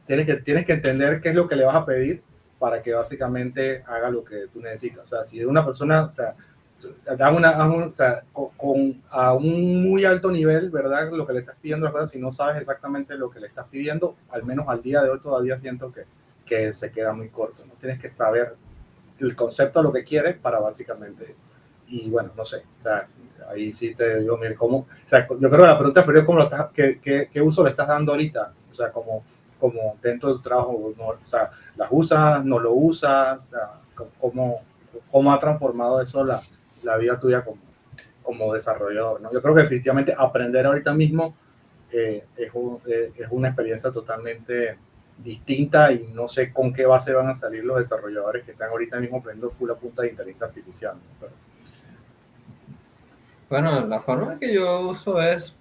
tienes que entender qué es lo que le vas a pedir para que básicamente haga lo que tú necesitas. O sea, si es una persona, o sea, o sea, a un muy alto nivel, ¿verdad? Lo que le estás pidiendo, ¿verdad? Si no sabes exactamente lo que le estás pidiendo, al menos al día de hoy todavía siento que se queda muy corto, ¿no? Tienes que saber el concepto de lo que quieres para básicamente, y bueno, no sé, o sea, ahí sí te digo, mire, ¿cómo? O sea, yo creo que la pregunta es ¿cómo lo estás, qué uso le estás dando ahorita? O sea, como dentro del trabajo, no, o sea, ¿las usas, no lo usas? O sea, ¿cómo ha transformado eso la vida tuya como desarrollador, ¿no? Yo creo que definitivamente aprender ahorita mismo es una experiencia totalmente distinta y no sé con qué base van a salir los desarrolladores que están ahorita mismo aprendiendo full a punta de inteligencia artificial, ¿no? Pero, bueno, la forma que yo uso es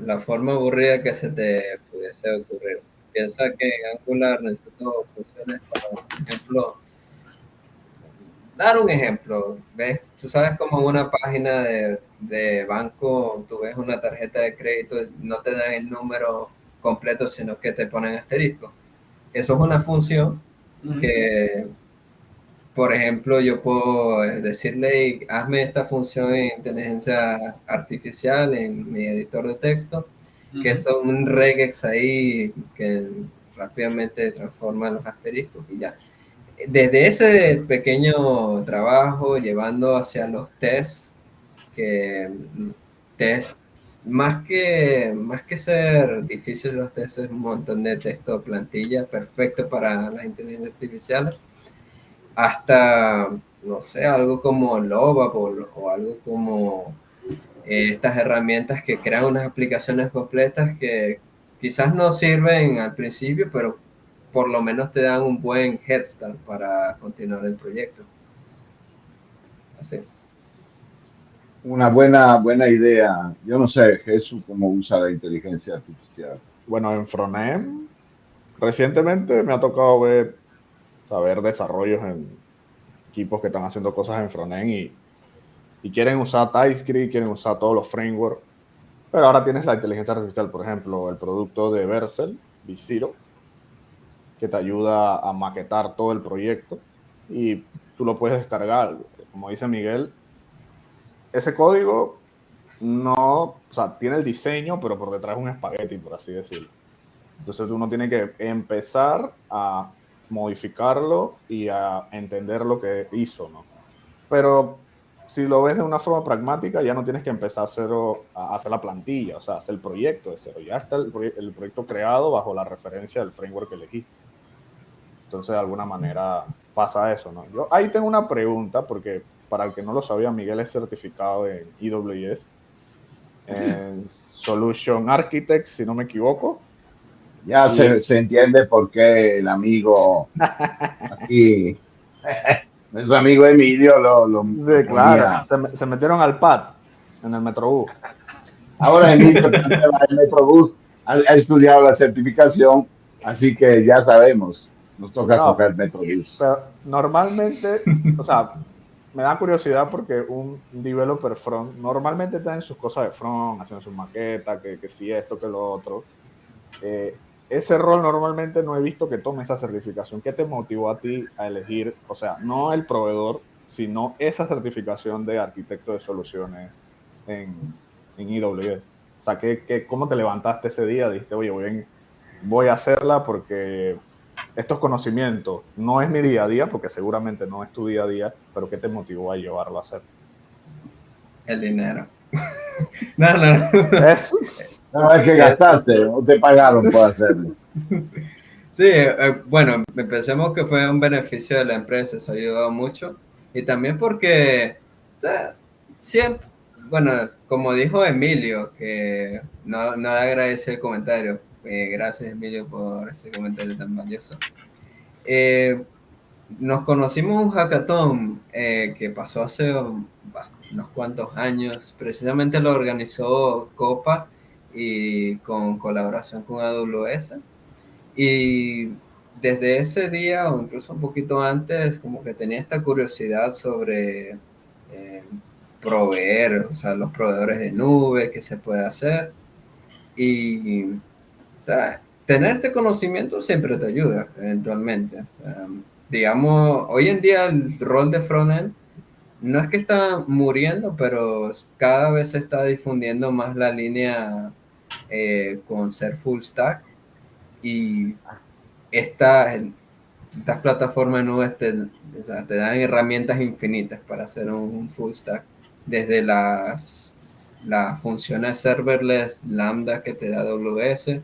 la forma aburrida que se te pudiese ocurrir. Piensa que en Angular necesito funciones para, por ejemplo, dar un ejemplo, ¿ves? Tú sabes como en una página de banco, tú ves una tarjeta de crédito, no te dan el número completo, sino que te ponen asterisco. Eso es una función que, por ejemplo, yo puedo decirle, hazme esta función en inteligencia artificial en mi editor de texto, que son un regex ahí que rápidamente transforma los asteriscos y ya. Desde ese pequeño trabajo, llevando hacia los tests, que test, más que ser difícil los tests, es un montón de texto, plantilla, perfecto para las inteligencias artificiales, hasta, no sé, algo como Lobap o algo como estas herramientas que crean unas aplicaciones completas que quizás no sirven al principio, pero por lo menos te dan un buen head start para continuar el proyecto. Así. Una buena idea. Yo no sé, Jesús, cómo usa la inteligencia artificial. Bueno, en Frontend, recientemente me ha tocado ver desarrollos en equipos que están haciendo cosas en Frontend y quieren usar TypeScript, quieren usar todos los frameworks, pero ahora tienes la inteligencia artificial, por ejemplo, el producto de Vercel, V0, que te ayuda a maquetar todo el proyecto y tú lo puedes descargar. Como dice Miguel, ese código no, o sea, tiene el diseño, pero por detrás es un espagueti, por así decirlo. Entonces uno tiene que empezar a modificarlo y a entender lo que hizo, ¿no? Pero si lo ves de una forma pragmática, ya no tienes que empezar a hacer la plantilla, o sea, hacer el proyecto de cero. Ya está el proyecto creado bajo la referencia del framework que elegiste. Entonces, de alguna manera pasa eso, ¿no? Yo ahí tengo una pregunta, porque para el que no lo sabía, Miguel es certificado en AWS, en Solution Architect, si no me equivoco. Ya se entiende por qué el amigo aquí, nuestro amigo Emilio lo Sí, claro. ponía. Se metieron al pad en el Metrobús. Ahora Emilio también va al Metrobús, ha estudiado la certificación, así que ya sabemos, nos toca No, coger Metrobús. pero normalmente, o sea, me da curiosidad porque un developer front normalmente traen sus cosas de front, haciendo sus maquetas, que si esto, que lo otro. Ese rol normalmente no he visto que tome esa certificación. ¿Qué te motivó a ti a elegir, o sea, no el proveedor, sino esa certificación de arquitecto de soluciones en AWS? O sea, ¿cómo te levantaste ese día? Dijiste, oye, voy a hacerla porque estos conocimientos no es mi día a día, porque seguramente no es tu día a día, pero ¿qué te motivó a llevarlo a hacer? El dinero. No, no, no. Eso. No, es que gastaste, no te pagaron por hacerlo. Sí, bueno, empecemos que fue un beneficio de la empresa, eso ha ayudado mucho. Y también porque, o sea, siempre, bueno, como dijo Emilio, que no le agradece el comentario. Gracias, Emilio, por ese comentario tan valioso. Nos conocimos en un hackathon que pasó hace unos cuantos años. Precisamente lo organizó Copa y con colaboración con AWS. Y desde ese día, o incluso un poquito antes, como que tenía esta curiosidad sobre proveer, o sea, los proveedores de nube, qué se puede hacer. Y o sea, tener este conocimiento siempre te ayuda, eventualmente. Digamos, hoy en día el rol de frontend no es que está muriendo, pero cada vez se está difundiendo más la línea con ser full stack. Y estas plataformas de nubes o sea, te dan herramientas infinitas para hacer un full stack. Desde las funciones serverless Lambda que te da AWS,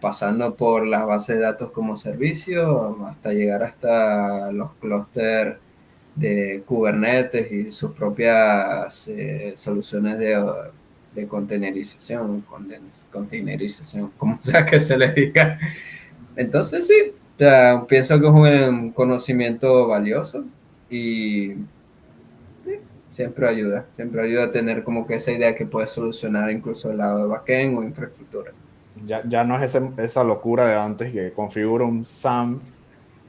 pasando por las bases de datos como servicio, hasta llegar hasta los clústeres de Kubernetes y sus propias soluciones de containerización, como sea que se les diga. Entonces sí, o sea, pienso que es un conocimiento valioso y sí, siempre ayuda a tener como que esa idea que puede solucionar incluso el lado de backend o infraestructura. Ya no es esa locura de antes que configura un SAM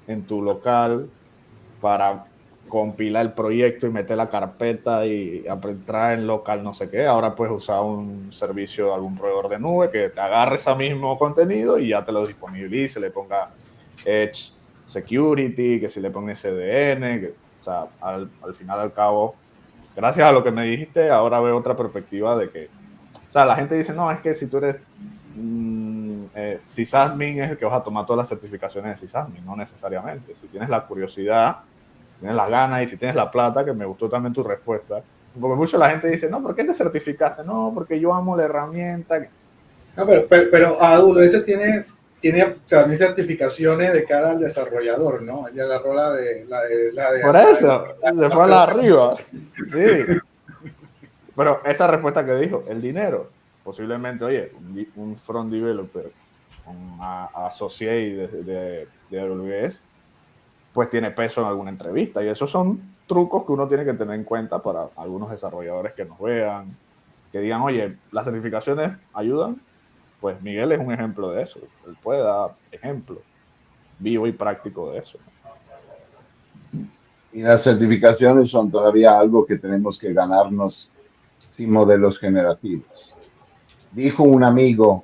en tu local para compilar el proyecto y meter la carpeta y entrar en local no sé qué. Ahora puedes usar un servicio de algún proveedor de nube que te agarre ese mismo contenido y ya te lo disponibilice, le ponga Edge Security, que si le ponga CDN, o sea, al final al cabo, gracias a lo que me dijiste, ahora veo otra perspectiva de que, o sea, la gente dice, no, es que si tú eres sysadmin es el que vas a tomar todas las certificaciones de sysadmin, no necesariamente. Si tienes la curiosidad, tienes las ganas y si tienes la plata, que me gustó también tu respuesta, porque mucho la gente dice, no, ¿por qué te certificaste? No, porque yo amo la herramienta. No, pero AWS tiene también certificaciones de cara al desarrollador, ¿no? Ella agarró la de Por eso, se fue a la arriba. Sí. Pero esa respuesta que dijo, el dinero, posiblemente, oye, un front developer, un associate de AWS, pues tiene peso en alguna entrevista. Y esos son trucos que uno tiene que tener en cuenta para algunos desarrolladores que nos vean, que digan, oye, las certificaciones ayudan. Pues Miguel es un ejemplo de eso. Él puede dar ejemplo vivo y práctico de eso. Y las certificaciones son todavía algo que tenemos que ganarnos sin modelos generativos. Dijo un amigo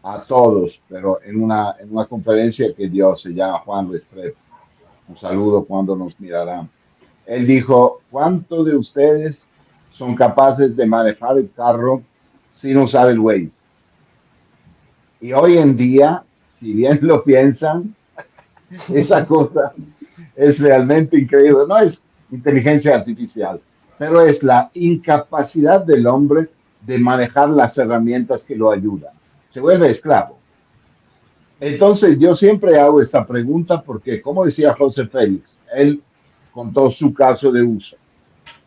a todos, pero en una conferencia que dio, se llama Juan Restrepo. Un saludo cuando nos mirarán. Él dijo, ¿cuántos de ustedes son capaces de manejar el carro sin usar el Waze? Y hoy en día, si bien lo piensan, esa cosa es realmente increíble. No es inteligencia artificial, pero es la incapacidad del hombre de manejar las herramientas que lo ayudan. Se vuelve esclavo. Entonces, yo siempre hago esta pregunta porque, como decía José Félix, él contó su caso de uso.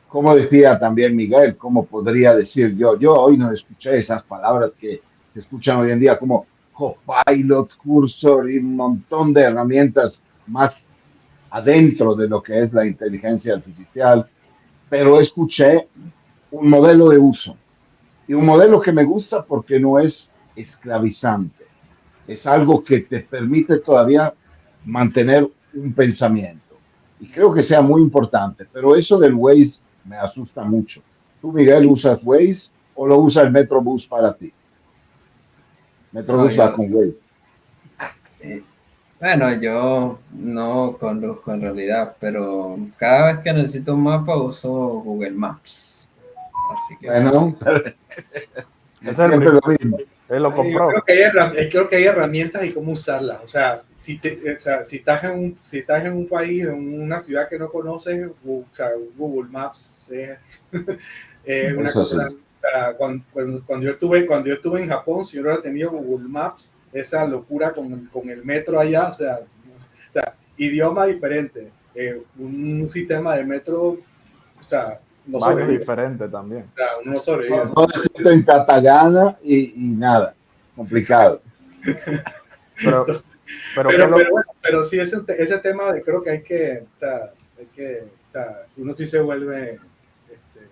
Como decía también Miguel, ¿cómo podría decir yo? Yo hoy no escuché esas palabras que se escuchan hoy en día como Copilot, Cursor y un montón de herramientas más adentro de lo que es la inteligencia artificial, pero escuché un modelo de uso y un modelo que me gusta porque no es esclavizante, es algo que te permite todavía mantener un pensamiento. Y creo que sea muy importante, pero eso del Waze me asusta mucho. ¿Tú, Miguel, usas Waze o lo usa el Metrobús para ti? No, Metrobús va con Waze. eh, bueno, yo no conduzco en realidad, pero cada vez que necesito un mapa uso Google Maps. Así que Bueno, Ese es el siempre lo primer. mismo. Él lo Yo compró. creo que hay herramientas y cómo usarlas. O sea, si estás en un país, en una ciudad que no conoces, o sea, Google Maps es una Eso cosa. sí. O sea, cuando yo estuve en Japón, si yo no hubiera tenido Google Maps, esa locura con el metro allá, o sea, idioma diferente, un sistema de metro, o sea, no Baños sobrevive. diferentes también. O sea, uno no sobrevive. Todo escrito en catalana y nada, complicado. Pero, Entonces, pero pero, ¿qué lo, pero, bueno, pero sí, ese tema de creo que o sea, uno sí se vuelve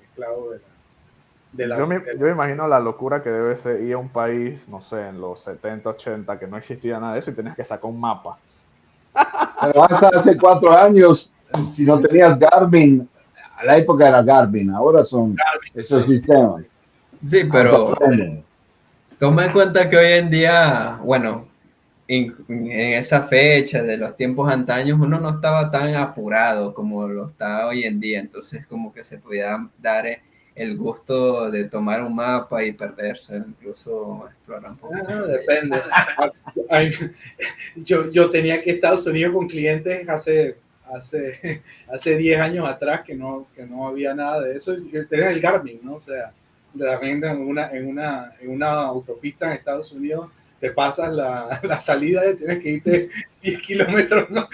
esclavo yo me imagino la locura que debe ser ir a un país, no sé, en los 70, 80, que no existía nada de eso y tenías que sacar un mapa. Pero hasta hace 4 años, si no tenías Garmin, a la época era Garmin, ahora son esos sí, sistemas. sí, Ahora pero aprenden. toma en cuenta que hoy en día, bueno, en esa fecha de los tiempos antaños, uno no estaba tan apurado como lo está hoy en día, entonces como que se podía dar el gusto de tomar un mapa y perderse, incluso explorar un poquito más de allá. depende. Ay, yo tenía que Estados Unidos con clientes hace 10 años atrás que no había nada de eso. Y tenía el Garmin, ¿no? O sea, de repente en una autopista en Estados Unidos te pasas la salida y tienes que irte 10 kilómetros, ¿no?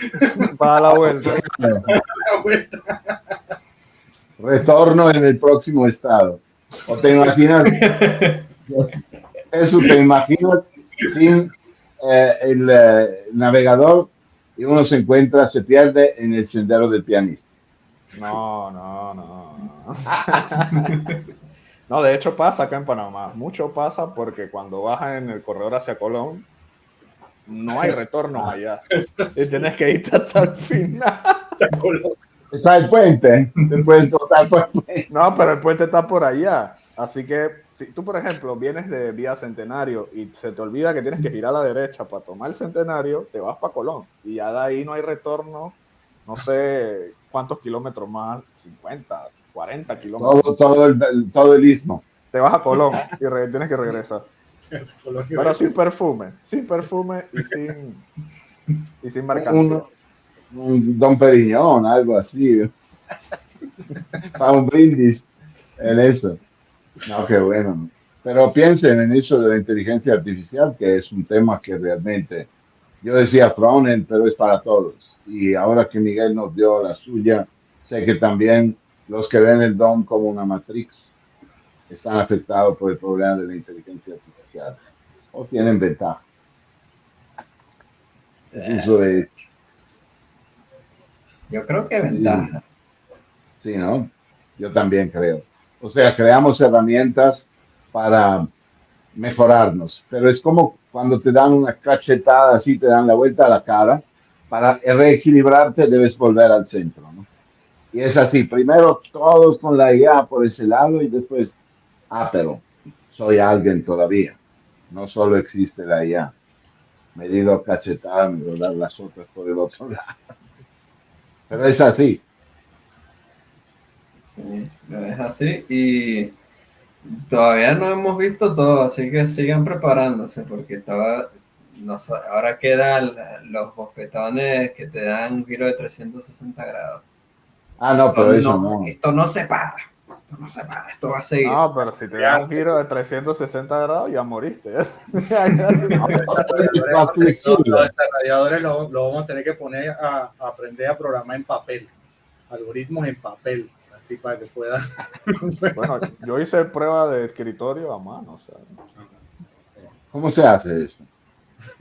Para la vuelta. La vuelta. Retorno en el próximo estado. O te imaginas, eso te imaginas sin el navegador y uno se encuentra, se pierde en el sendero del pianista. No, no, no. No, de hecho pasa acá en Panamá. Mucho pasa porque cuando bajas en el corredor hacia Colón, no hay retorno allá. Y tienes que irte hasta el final. Está el puente, te puedes trotar por el puente. No, pero el puente está por allá. Así que si tú, por ejemplo, vienes de vía Centenario y se te olvida que tienes que girar a la derecha para tomar el Centenario, te vas para Colón. Y ya de ahí no hay retorno, no sé cuántos kilómetros más, 50, 40 kilómetros. Todo el istmo. Te vas a Colón y tienes que regresar. Pero sin perfume y sin mercancía. Un Don Periñón, algo así. Para un brindis en eso. No, qué bueno. Pero piensen en eso de la inteligencia artificial, que es un tema que realmente, yo decía frontend, pero es para todos. Y ahora que Miguel nos dio la suya, sé que también los que ven el DOM como una matrix están afectados por el problema de la inteligencia artificial. O tienen ventaja. Eso es, Yo creo que ventaja. sí, ¿no? Yo también creo. O sea, creamos herramientas para mejorarnos, pero es como cuando te dan una cachetada así, te dan la vuelta a la cara, para reequilibrarte debes volver al centro, ¿no? Y es así, primero todos con la IA por ese lado y después, pero soy alguien todavía, no solo existe la IA, me digo cachetada, me voy a dar las otras por el otro lado, pero es así. Sí, lo es así y todavía no hemos visto todo, así que sigan preparándose porque no sé, ahora quedan los bofetones que te dan un giro de 360 grados. No, pero eso no. Esto no se para, esto va a seguir. No, pero si te da un giro de 360 grados, ya moriste. Más flexible. Los desarrolladores lo vamos a tener que poner a aprender a programar en papel, algoritmos en papel, así para que puedan. Bueno, yo hice prueba de escritorio a mano. O sea. ¿Cómo se hace eso?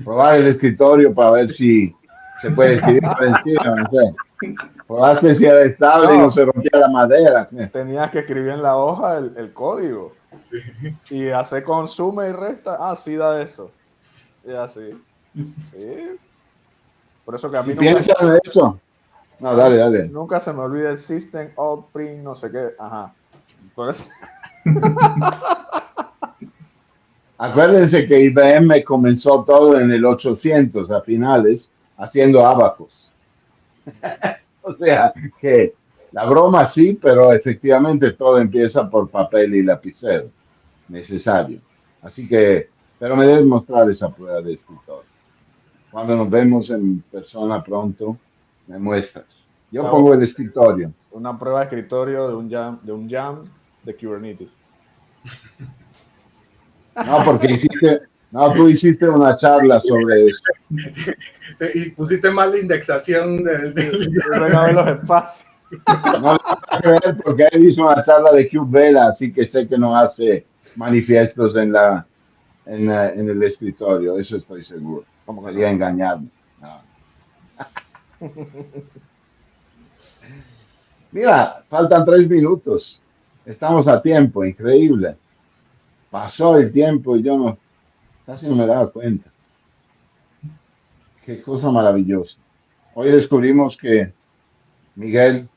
probar el escritorio para ver si se puede escribir por encima, no sé. Probaste si era estable y no se rompía la madera. Tenías que escribir en la hoja el código. Y hacer con suma y resta. Ah, sí da eso. Y así. Sí. Por eso que a mí Si piensan en eso. No, dale. nunca se me olvida el System Out Print, no sé qué. Ajá. Por eso- Acuérdense que IBM comenzó todo en el 800 a finales haciendo abacus. O sea que la broma sí, pero efectivamente todo empieza por papel y lapicero necesario. Así que, pero me debes mostrar esa prueba de escritorio. Cuando nos vemos en persona pronto, me muestras. Yo pongo el escritorio. Una prueba de escritorio de un jam de Kubernetes. No, tú hiciste una charla sobre eso. Y pusiste mal la indexación Ven a ver los espacios. No le voy a creer porque él hizo una charla de Kubevela, así que sé que no hace manifiestos en el escritorio, eso estoy seguro. ¿Cómo que Quería no? engañarme. No. Mira, faltan 3 minutos. Estamos a tiempo, increíble. Pasó el tiempo y casi no me daba cuenta. Qué cosa maravillosa. Hoy descubrimos que Miguel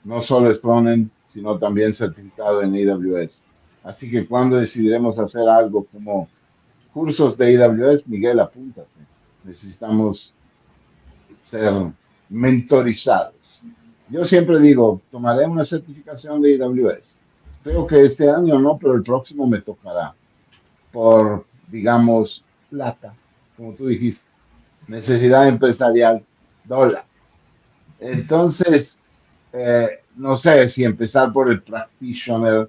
no solo es frontend, sino también certificado en AWS. Así que cuando decidiremos hacer algo como cursos de AWS, Miguel, apúntate. Necesitamos ser mentorizados. Yo siempre digo, tomaré una certificación de AWS. Creo que este año no, pero el próximo me tocará por, digamos, plata, como tú dijiste, necesidad empresarial, dólar. Entonces, no sé si empezar por el practitioner,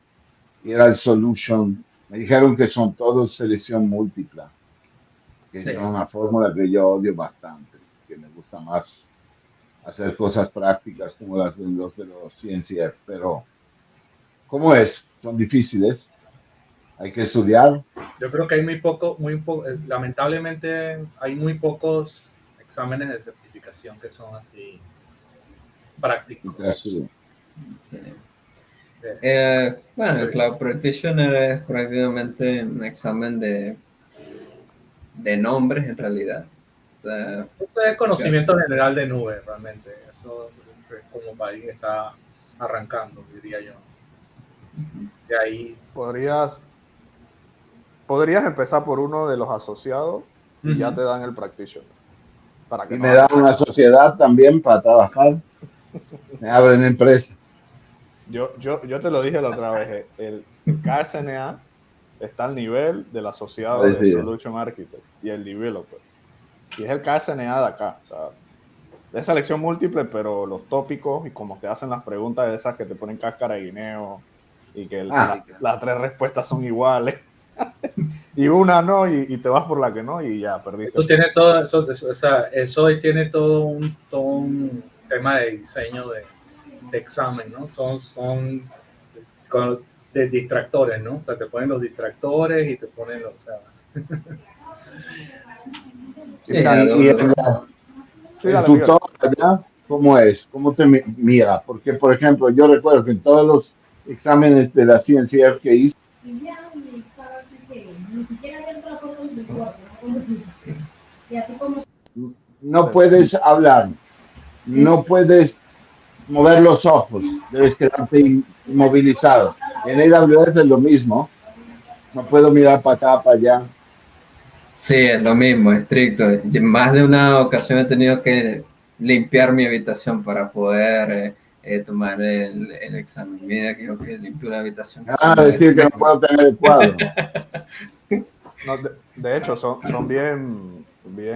ir al solution. Me dijeron que son todos selección múltipla, que Sí. es una fórmula que yo odio bastante, que me gusta más hacer cosas prácticas como las de los CNCF, pero ¿cómo es? Son difíciles, hay que estudiar. Yo creo que hay lamentablemente hay muy pocos exámenes de certificación que son así prácticos. Bueno, el Cloud Practitioner es prácticamente un examen de nombres en realidad. O sea, Eso es conocimiento general de nube, realmente. Eso es como país está arrancando, diría yo. De ahí. Podrías empezar por uno de los asociados y ya te dan el practitioner. Para que Y no me hagas- dan una sociedad también para trabajar, me abren empresa. Yo te lo dije la otra vez, el KSNA está al nivel del asociado de Parecido. Solution Architect y el developer. Y es el KSNA de acá. O sea, es selección múltiple, pero los tópicos y como te hacen las preguntas de esas que te ponen cáscara de guineo y que las 3 respuestas son iguales. Y una no, y te vas por la que no, y ya perdiste. Eso tiene todo, eso tiene todo un tema de diseño de examen, ¿no? Son de distractores, ¿no? O sea, te ponen los distractores y te ponen los. O sea, sí, El tutor allá, ¿cómo es? ¿Cómo te mira? Porque, por ejemplo, yo recuerdo que en todos los exámenes de la CNCF que hice, no puedes hablar, no puedes mover los ojos, debes quedarte inmovilizado. En AWS es lo mismo, no puedo mirar para acá, para allá. sí, es lo mismo, estricto. Más de una ocasión he tenido que limpiar mi habitación para poder tomar el examen. Mira que yo que limpio la habitación. Decir que no puedo tener el cuadro. No, de hecho, son bien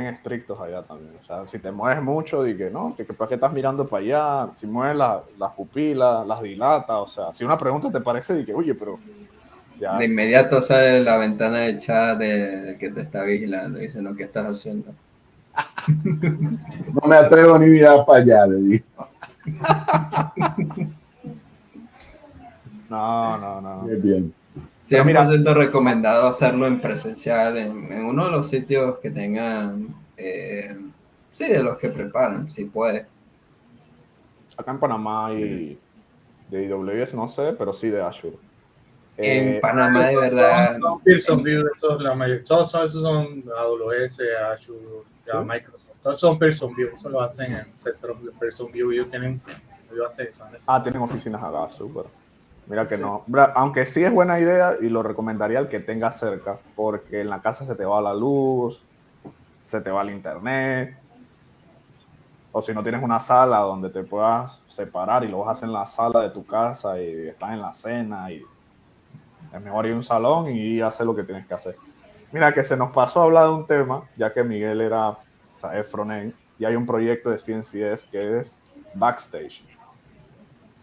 estrictos allá también. O sea, si te mueves mucho, di que no, que para qué estás mirando para allá. Si mueves las pupilas, las dilata. O sea, si una pregunta te parece, di que, oye, pero ya. De inmediato sale la ventana de chat del que te está vigilando y dice, no, ¿qué estás haciendo? No me atrevo ni mirar para allá, le digo. No. Qué bien. 100% recomendado hacerlo en presencial, en uno de los sitios que tengan, sí, de los que preparan, si puede. Acá en Panamá hay de AWS, no sé, pero sí de Azure. En Panamá, de verdad. Son Pearson VUE, la mayoría. Todos esos son AWS, Azure, ¿Sí? Microsoft. Todos son Pearson VUE, eso lo hacen en el centro de Pearson VUE. Ellos tienen, tienen oficinas acá, súper. Mira que no. Aunque sí es buena idea y lo recomendaría al que tenga cerca, porque en la casa se te va la luz, se te va el internet. O si no tienes una sala donde te puedas separar y lo vas a hacer en la sala de tu casa y estás en la cena, y es mejor ir a un salón y hacer lo que tienes que hacer. Mira que se nos pasó a hablar de un tema, ya que Miguel es frontend, y hay un proyecto de CNCF que es Backstage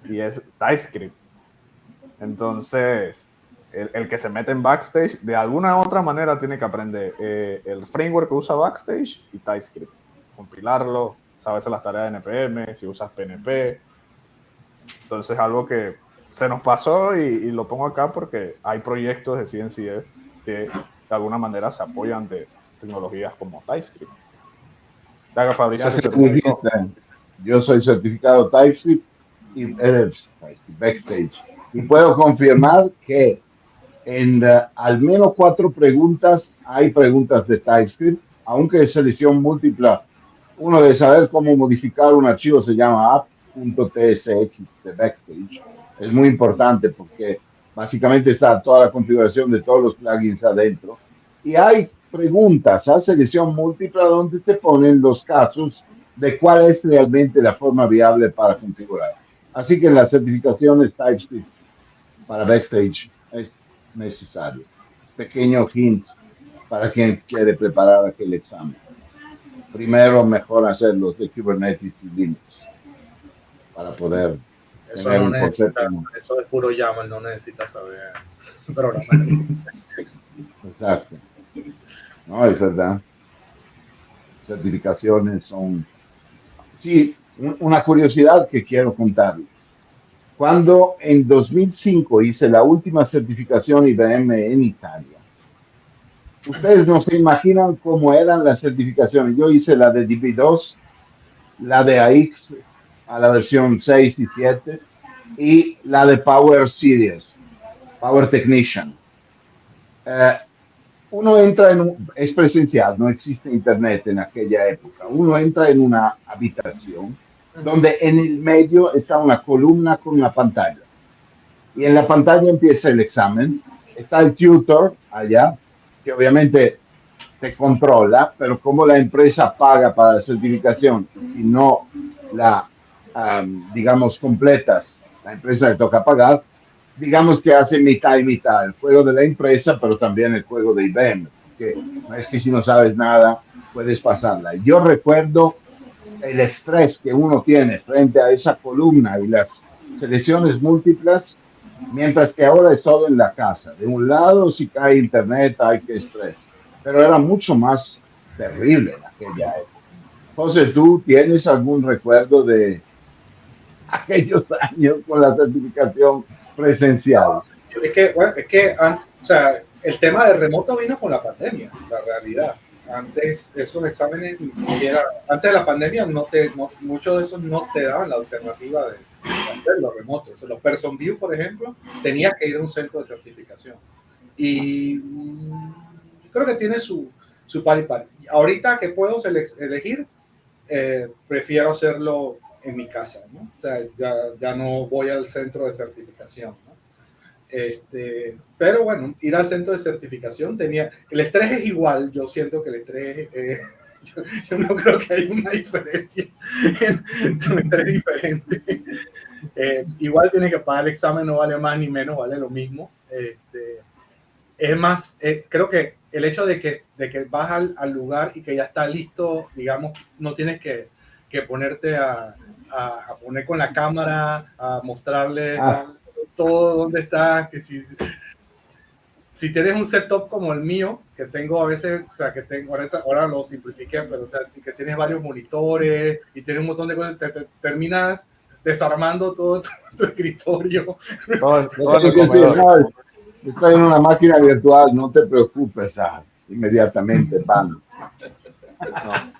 y es TypeScript. Entonces, el que se mete en Backstage, de alguna u otra manera tiene que aprender el framework que usa Backstage y TypeScript, compilarlo, saberse las tareas de NPM, si usas PNP. Entonces, algo que se nos pasó y lo pongo acá porque hay proyectos de CNCF que de alguna manera se apoyan de tecnologías como TypeScript. Fabricio se certificó. Yo soy certificado TypeScript y Backstage. Y puedo confirmar que en al menos 4 preguntas hay preguntas de TypeScript, aunque es selección múltipla. Uno de saber cómo modificar un archivo se llama app.tsx de Backstage. Es muy importante porque básicamente está toda la configuración de todos los plugins adentro. Y hay preguntas a selección múltipla donde te ponen los casos de cuál es realmente la forma viable para configurar. Así que la certificación es TypeScript para Backstage es necesario. Pequeño hint para quien quiere preparar aquel examen. Primero, mejor hacer los de Kubernetes y Linux para poder eso tener no un concepto. Eso es puro YAML, no necesitas saber programar. Exacto. No, es verdad. Certificaciones son... Sí, una curiosidad que quiero contarles. Cuando en 2005 hice la última certificación IBM en Italia, ustedes no se imaginan cómo eran las certificaciones. Yo hice la de DB2, la de AX a la versión 6 y 7 y la de Power Series, Power Technician. Uno entra es presencial, no existe internet en aquella época. Uno entra en una habitación donde en el medio está una columna con una pantalla. Y en la pantalla empieza el examen. Está el tutor allá, que obviamente te controla, pero como la empresa paga para la certificación, si no la, digamos, completas, la empresa le toca pagar, digamos que hace mitad y mitad, el juego de la empresa, pero también el juego de IBM, porque no es que si no sabes nada, puedes pasarla. Yo recuerdo el estrés que uno tiene frente a esa columna y las selecciones múltiples, mientras que ahora es todo en la casa. De un lado, si cae internet, hay que estrés. Pero era mucho más terrible en aquella época. José, ¿tú tienes algún recuerdo de aquellos años con la certificación presencial? O sea, el tema de remoto vino con la pandemia, la realidad. Antes esos exámenes ni siquiera, antes de la pandemia muchos de esos no te daban la alternativa de hacerlo remoto. O sea, los Pearson VUE, por ejemplo, tenías que ir a un centro de certificación. Y creo que tiene su par y par. Ahorita que puedo elegir, prefiero hacerlo en mi casa, ¿no? O sea, ya no voy al centro de certificación, ¿no? Pero bueno, ir al centro de certificación el estrés es igual. Yo siento que el estrés yo no creo que haya una diferencia un estrés diferente. Igual tiene que pagar el examen, no vale más ni menos, vale lo mismo. Es más, creo que el hecho de que vas al lugar y que ya está listo, digamos, no tienes que ponerte a poner con la cámara, a mostrarle todo dónde estás, que si tienes un setup como el mío, que tengo a veces, o sea, que tengo, ahora lo simplifiqué, pero o sea, que tienes varios monitores y tienes un montón de cosas, te terminas desarmando todo tu escritorio. Estoy en una máquina virtual, no te preocupes, inmediatamente van.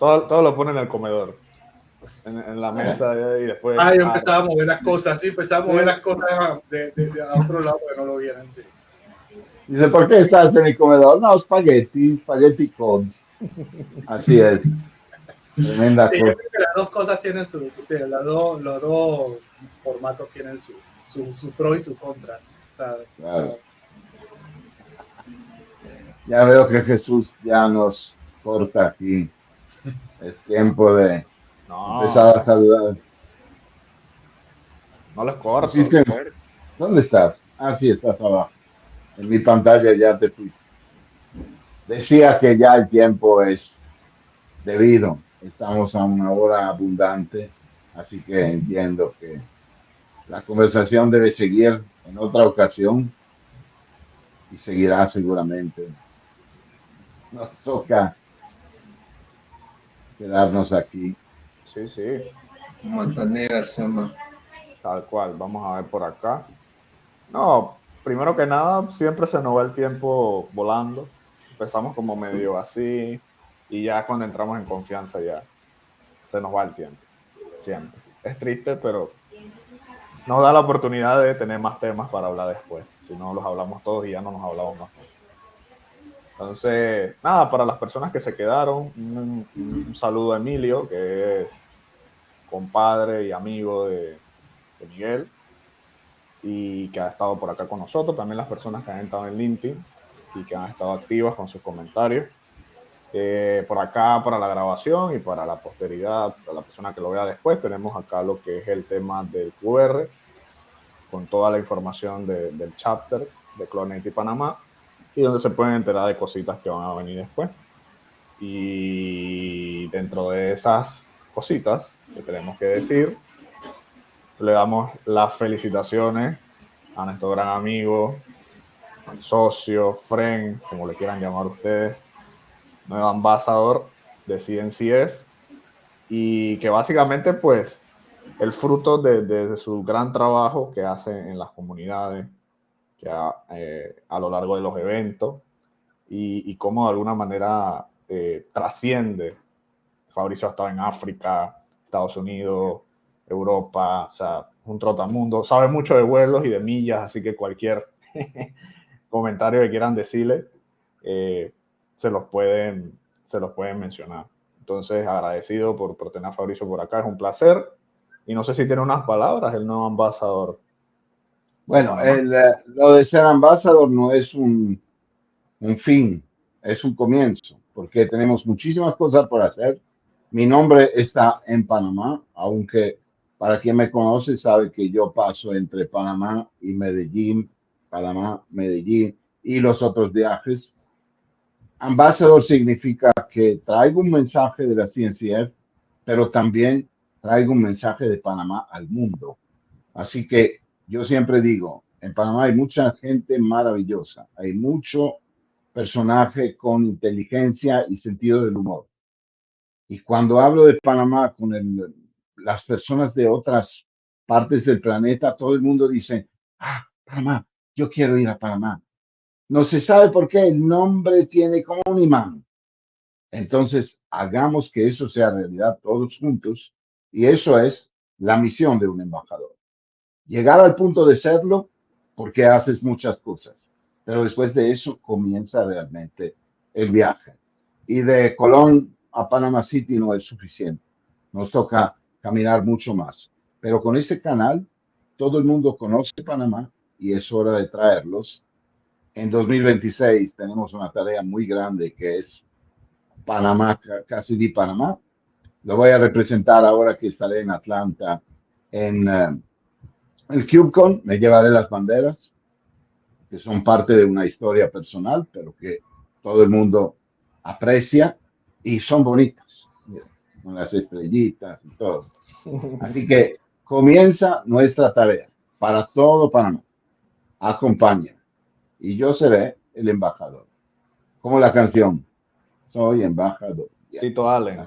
No, todo lo pone en el comedor, en la mesa y después. Yo empezaba a mover las cosas, sí, empezaba a mover las cosas a otro lado que no lo vieran, sí. Dice, ¿por qué estás en el comedor? No, espagueti con. Así es. Tremenda Sí, yo cosa. creo que las dos cosas tienen los dos formatos tienen su pro y su contra. O sea, Claro. Ya veo que Jesús ya nos corta aquí. Es tiempo de empezar a saludar. No les corto. Pusiste, ¿dónde estás? Ah, sí, estás abajo. En mi pantalla ya te fuiste. Decía que ya el tiempo es debido. Estamos a una hora abundante, así que entiendo que la conversación debe seguir en otra ocasión y seguirá seguramente. Nos toca quedarnos aquí. Sí, sí, Un montón de diversión más. tal cual. Vamos a ver por acá. No, primero que nada, siempre se nos va el tiempo volando. Empezamos como medio así y ya cuando entramos en confianza ya se nos va el tiempo. Siempre. Es triste, pero nos da la oportunidad de tener más temas para hablar después. Si no, los hablamos todos y ya no nos hablamos más. Entonces, nada, para las personas que se quedaron, un saludo a Emilio, que es compadre y amigo de Miguel y que ha estado por acá con nosotros. También las personas que han estado en LinkedIn y que han estado activas con sus comentarios. Por acá para la grabación y para la posteridad, para la persona que lo vea después, tenemos acá lo que es el tema del QR con toda la información del chapter de Cloud Panamá y donde se pueden enterar de cositas que van a venir después. Y dentro de esas cositas que tenemos que decir, le damos las felicitaciones a nuestro gran amigo, socio, friend, como le quieran llamar ustedes, nuevo ambasador de CNCF y que básicamente pues el fruto de su gran trabajo que hace en las comunidades, que a lo largo de los eventos y cómo de alguna manera trasciende. Fabricio ha estado en África, Estados Unidos, Europa, o sea, un trotamundo, sabe mucho de vuelos y de millas, así que cualquier comentario que quieran decirle, se los pueden mencionar. Entonces, agradecido por tener a Fabricio por acá, es un placer. Y no sé si tiene unas palabras el nuevo ambasador. Bueno, lo de ser ambasador no es un fin, es un comienzo, porque tenemos muchísimas cosas por hacer. Mi nombre está en Panamá, aunque para quien me conoce sabe que yo paso entre Panamá y Medellín, Panamá, Medellín y los otros viajes. Ambassador significa que traigo un mensaje de la CNCF, pero también traigo un mensaje de Panamá al mundo. Así que yo siempre digo, en Panamá hay mucha gente maravillosa, hay mucho personaje con inteligencia y sentido del humor. Y cuando hablo de Panamá con las personas de otras partes del planeta, todo el mundo dice, Panamá, yo quiero ir a Panamá. No se sabe por qué el nombre tiene como un imán. Entonces, hagamos que eso sea realidad todos juntos. Y eso es la misión de un embajador. Llegar al punto de serlo porque haces muchas cosas. Pero después de eso comienza realmente el viaje. Y de Colón a Panama City no es suficiente. Nos toca caminar mucho más. Pero con este canal, todo el mundo conoce Panamá y es hora de traerlos. En 2026 tenemos una tarea muy grande que es Panamá, casi de Panamá. Lo voy a representar ahora que estaré en Atlanta en el CubeCon. Me llevaré las banderas que son parte de una historia personal, pero que todo el mundo aprecia y son bonitas, con las estrellitas y todo. Así que comienza nuestra tarea para todo Panamá. Acompaña y yo seré el embajador. Como la canción, soy embajador. Tito Allen.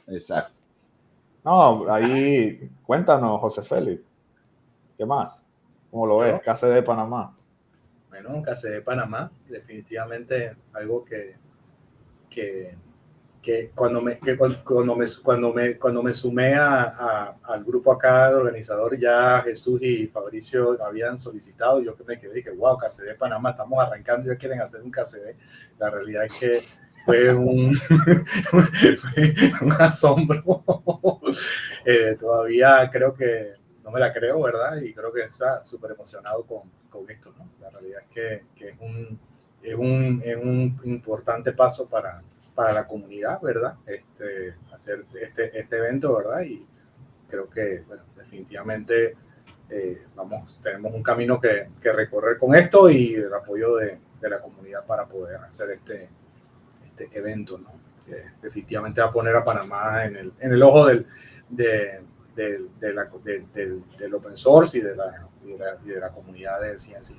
Exacto. No, ahí cuéntanos, José Félix. ¿Qué más? ¿Cómo lo ves? KC de Panamá. Bueno, KCD de Panamá, definitivamente algo que cuando me sumé al grupo acá de organizador, ya Jesús y Fabricio habían solicitado, yo que me quedé, dije, wow, KCD de Panamá, estamos arrancando, ya quieren hacer un KCD. La realidad es que fue un asombro. Todavía creo que no me la creo, ¿verdad? Y creo que está súper emocionado con esto, ¿no? La realidad es que es un importante paso para la comunidad, ¿verdad? Hacer este evento, ¿verdad? Y creo que, bueno, definitivamente tenemos un camino que recorrer con esto y el apoyo de la comunidad para poder hacer este evento, ¿no? Que definitivamente va a poner a Panamá en el ojo del open source y de la comunidad de ciencia.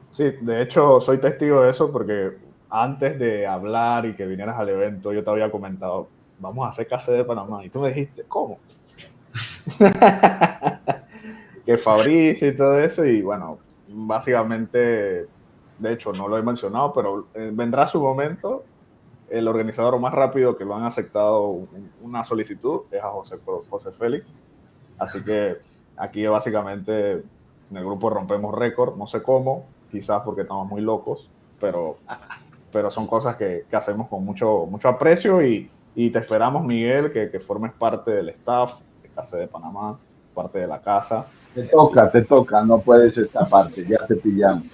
Sí, de hecho soy testigo de eso porque antes de hablar y que vinieras al evento yo te había comentado, vamos a hacer KCD de Panamá, y tú me dijiste, ¿cómo? Que Fabricio y todo eso, y bueno, básicamente, de hecho no lo he mencionado, pero vendrá su momento. El organizador más rápido que lo han aceptado una solicitud es a José Félix, así que aquí básicamente en el grupo rompemos récord, no sé cómo, quizás porque estamos muy locos, pero son cosas que hacemos con mucho aprecio, y te esperamos, Miguel, que formes parte del staff de KCD de Panamá, parte de la casa. Te toca, no puedes escaparte, ya te pillamos.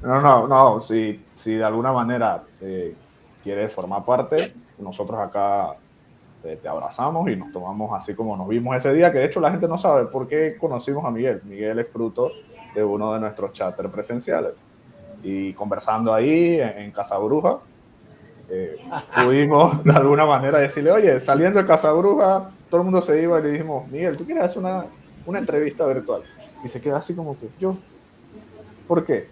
No, si de alguna manera quieres formar parte, nosotros acá te abrazamos y nos tomamos así como nos vimos ese día, que de hecho la gente no sabe por qué conocimos a Miguel. Miguel es fruto de uno de nuestros charters presenciales. Y conversando ahí en Casa Bruja, pudimos de alguna manera decirle, oye, saliendo de Casa Bruja, todo el mundo se iba y le dijimos, Miguel, ¿tú quieres hacer una entrevista virtual? Y se queda así como que, ¿yo? ¿Por qué?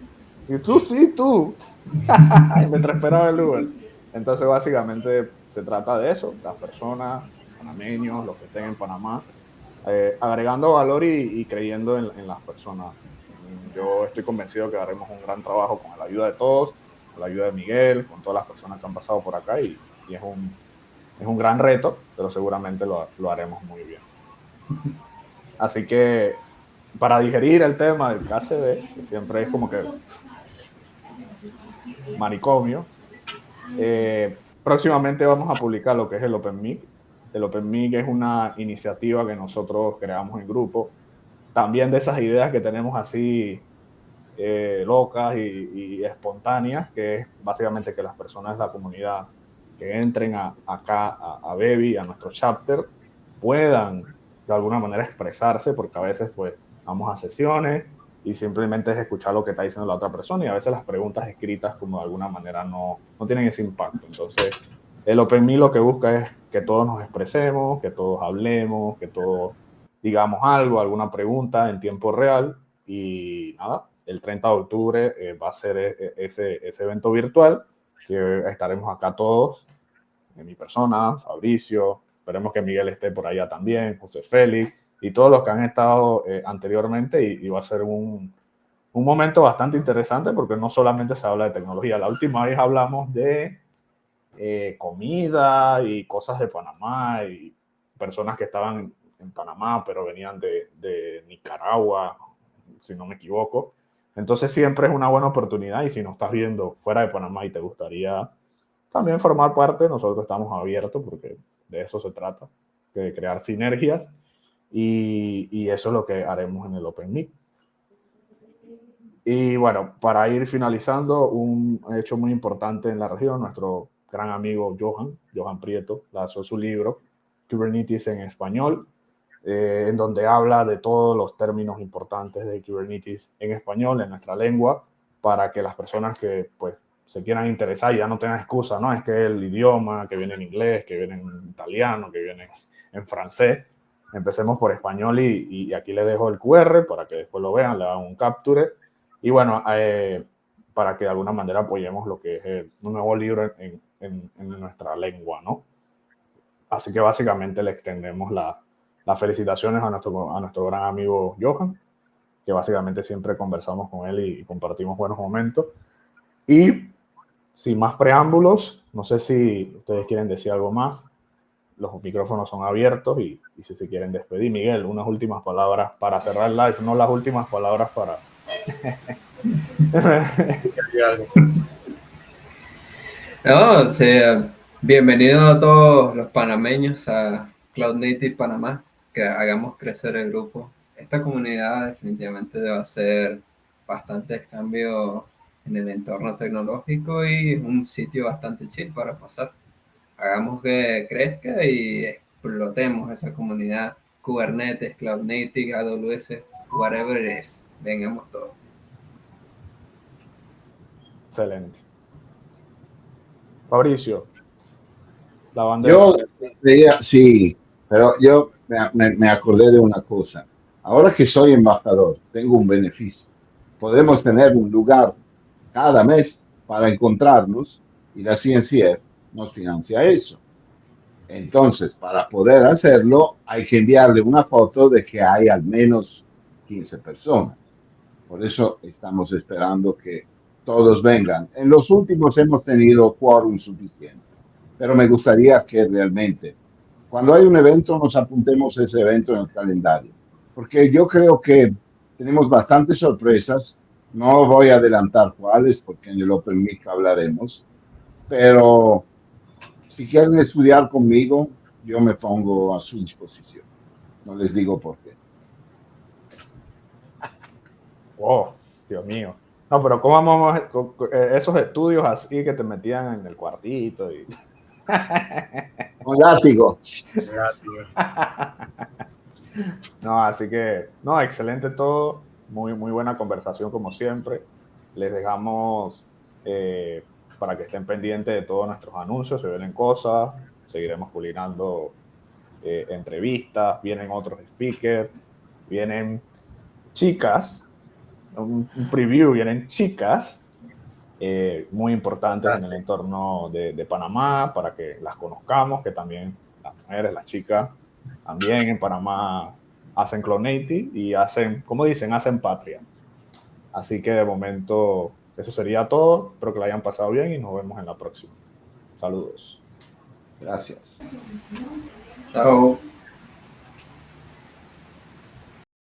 Y tú, sí, tú. Y mientras esperaba el Uber. Entonces, básicamente, se trata de eso, las personas, panameños, los que estén en Panamá, agregando valor y creyendo en las personas. Yo estoy convencido que haremos un gran trabajo con la ayuda de todos, con la ayuda de Miguel, con todas las personas que han pasado por acá, y es un gran reto, pero seguramente lo haremos muy bien. Así que, para digerir el tema del KCD, que siempre es como que manicomio, próximamente vamos a publicar lo que es el OpenMic. El OpenMic es una iniciativa que nosotros creamos en grupo, también de esas ideas que tenemos así locas y espontáneas, que es básicamente que las personas de la comunidad que entren acá a Bebi, a nuestro chapter, puedan de alguna manera expresarse, porque a veces pues vamos a sesiones y simplemente es escuchar lo que está diciendo la otra persona, y a veces las preguntas escritas como de alguna manera no tienen ese impacto. Entonces el OpenMe lo que busca es que todos nos expresemos, que todos hablemos, que todos digamos algo, alguna pregunta en tiempo real. Y nada, el 30 de octubre va a ser ese evento virtual, que estaremos acá todos, en mi persona, Fabricio, esperemos que Miguel esté por allá también, José Félix y todos los que han estado anteriormente, y va a ser un momento bastante interesante porque no solamente se habla de tecnología. La última vez hablamos de comida y cosas de Panamá y personas que estaban en Panamá pero venían de Nicaragua, si no me equivoco. Entonces siempre es una buena oportunidad, y si nos estás viendo fuera de Panamá y te gustaría también formar parte, nosotros estamos abiertos porque de eso se trata, de crear sinergias, y eso es lo que haremos en el OpenMeet. Y bueno, para ir finalizando, un hecho muy importante en la región, nuestro gran amigo Johan Prieto lanzó su libro Kubernetes en español, en donde habla de todos los términos importantes de Kubernetes en español, en nuestra lengua, para que las personas que pues se quieran interesar ya no tengan excusa, ¿no? Es que el idioma, que viene en inglés, que viene en italiano, que viene en francés. Empecemos por español, y aquí les dejo el QR para que después lo vean, le hagan un capture. Y bueno, para que de alguna manera apoyemos lo que es un nuevo libro en nuestra lengua, ¿no? Así que básicamente le extendemos las felicitaciones a nuestro gran amigo Johan, que básicamente siempre conversamos con él y compartimos buenos momentos. Y sin más preámbulos, no sé si ustedes quieren decir algo más. Los micrófonos son abiertos y si se quieren despedir. Miguel, unas últimas palabras para cerrar el live, no las últimas palabras para... No, o sea, bienvenidos a todos los panameños a Cloud Native Panamá, que hagamos crecer el grupo. Esta comunidad definitivamente debe hacer bastantes cambios en el entorno tecnológico y es un sitio bastante chill para pasar. Hagamos que crezca y explotemos esa comunidad. Kubernetes, Cloud Native, AWS, whatever it is. Vengamos todos. Excelente. Fabricio, la bandera. Yo diría, sí, pero yo me acordé de una cosa. Ahora que soy embajador, tengo un beneficio. Podemos tener un lugar cada mes para encontrarnos y la CNCF nos financia eso. Entonces, para poder hacerlo, hay que enviarle una foto de que hay al menos 15 personas. Por eso estamos esperando que todos vengan. En los últimos hemos tenido quórum suficiente, pero me gustaría que realmente, cuando hay un evento, nos apuntemos a ese evento en el calendario, porque yo creo que tenemos bastantes sorpresas. No voy a adelantar cuáles, porque en el Open Mic hablaremos, pero si quieren estudiar conmigo, yo me pongo a su disposición. No les digo por qué. Wow, Dios mío. No, pero ¿cómo vamos con esos estudios así que te metían en el cuartito? Y... Con látigo. No, así que, no, excelente todo. Muy, muy buena conversación como siempre. Les dejamos para que estén pendientes de todos nuestros anuncios. Se vienen cosas. Seguiremos publicando entrevistas. Vienen otros speakers. Vienen chicas. Un preview. Vienen chicas muy importantes en el entorno de Panamá para que las conozcamos, que también las mujeres, las chicas, también en Panamá hacen Clonative y hacen, como dicen, hacen patria. Así que de momento eso sería todo. Espero que la hayan pasado bien y nos vemos en la próxima. Saludos. Gracias. Chao.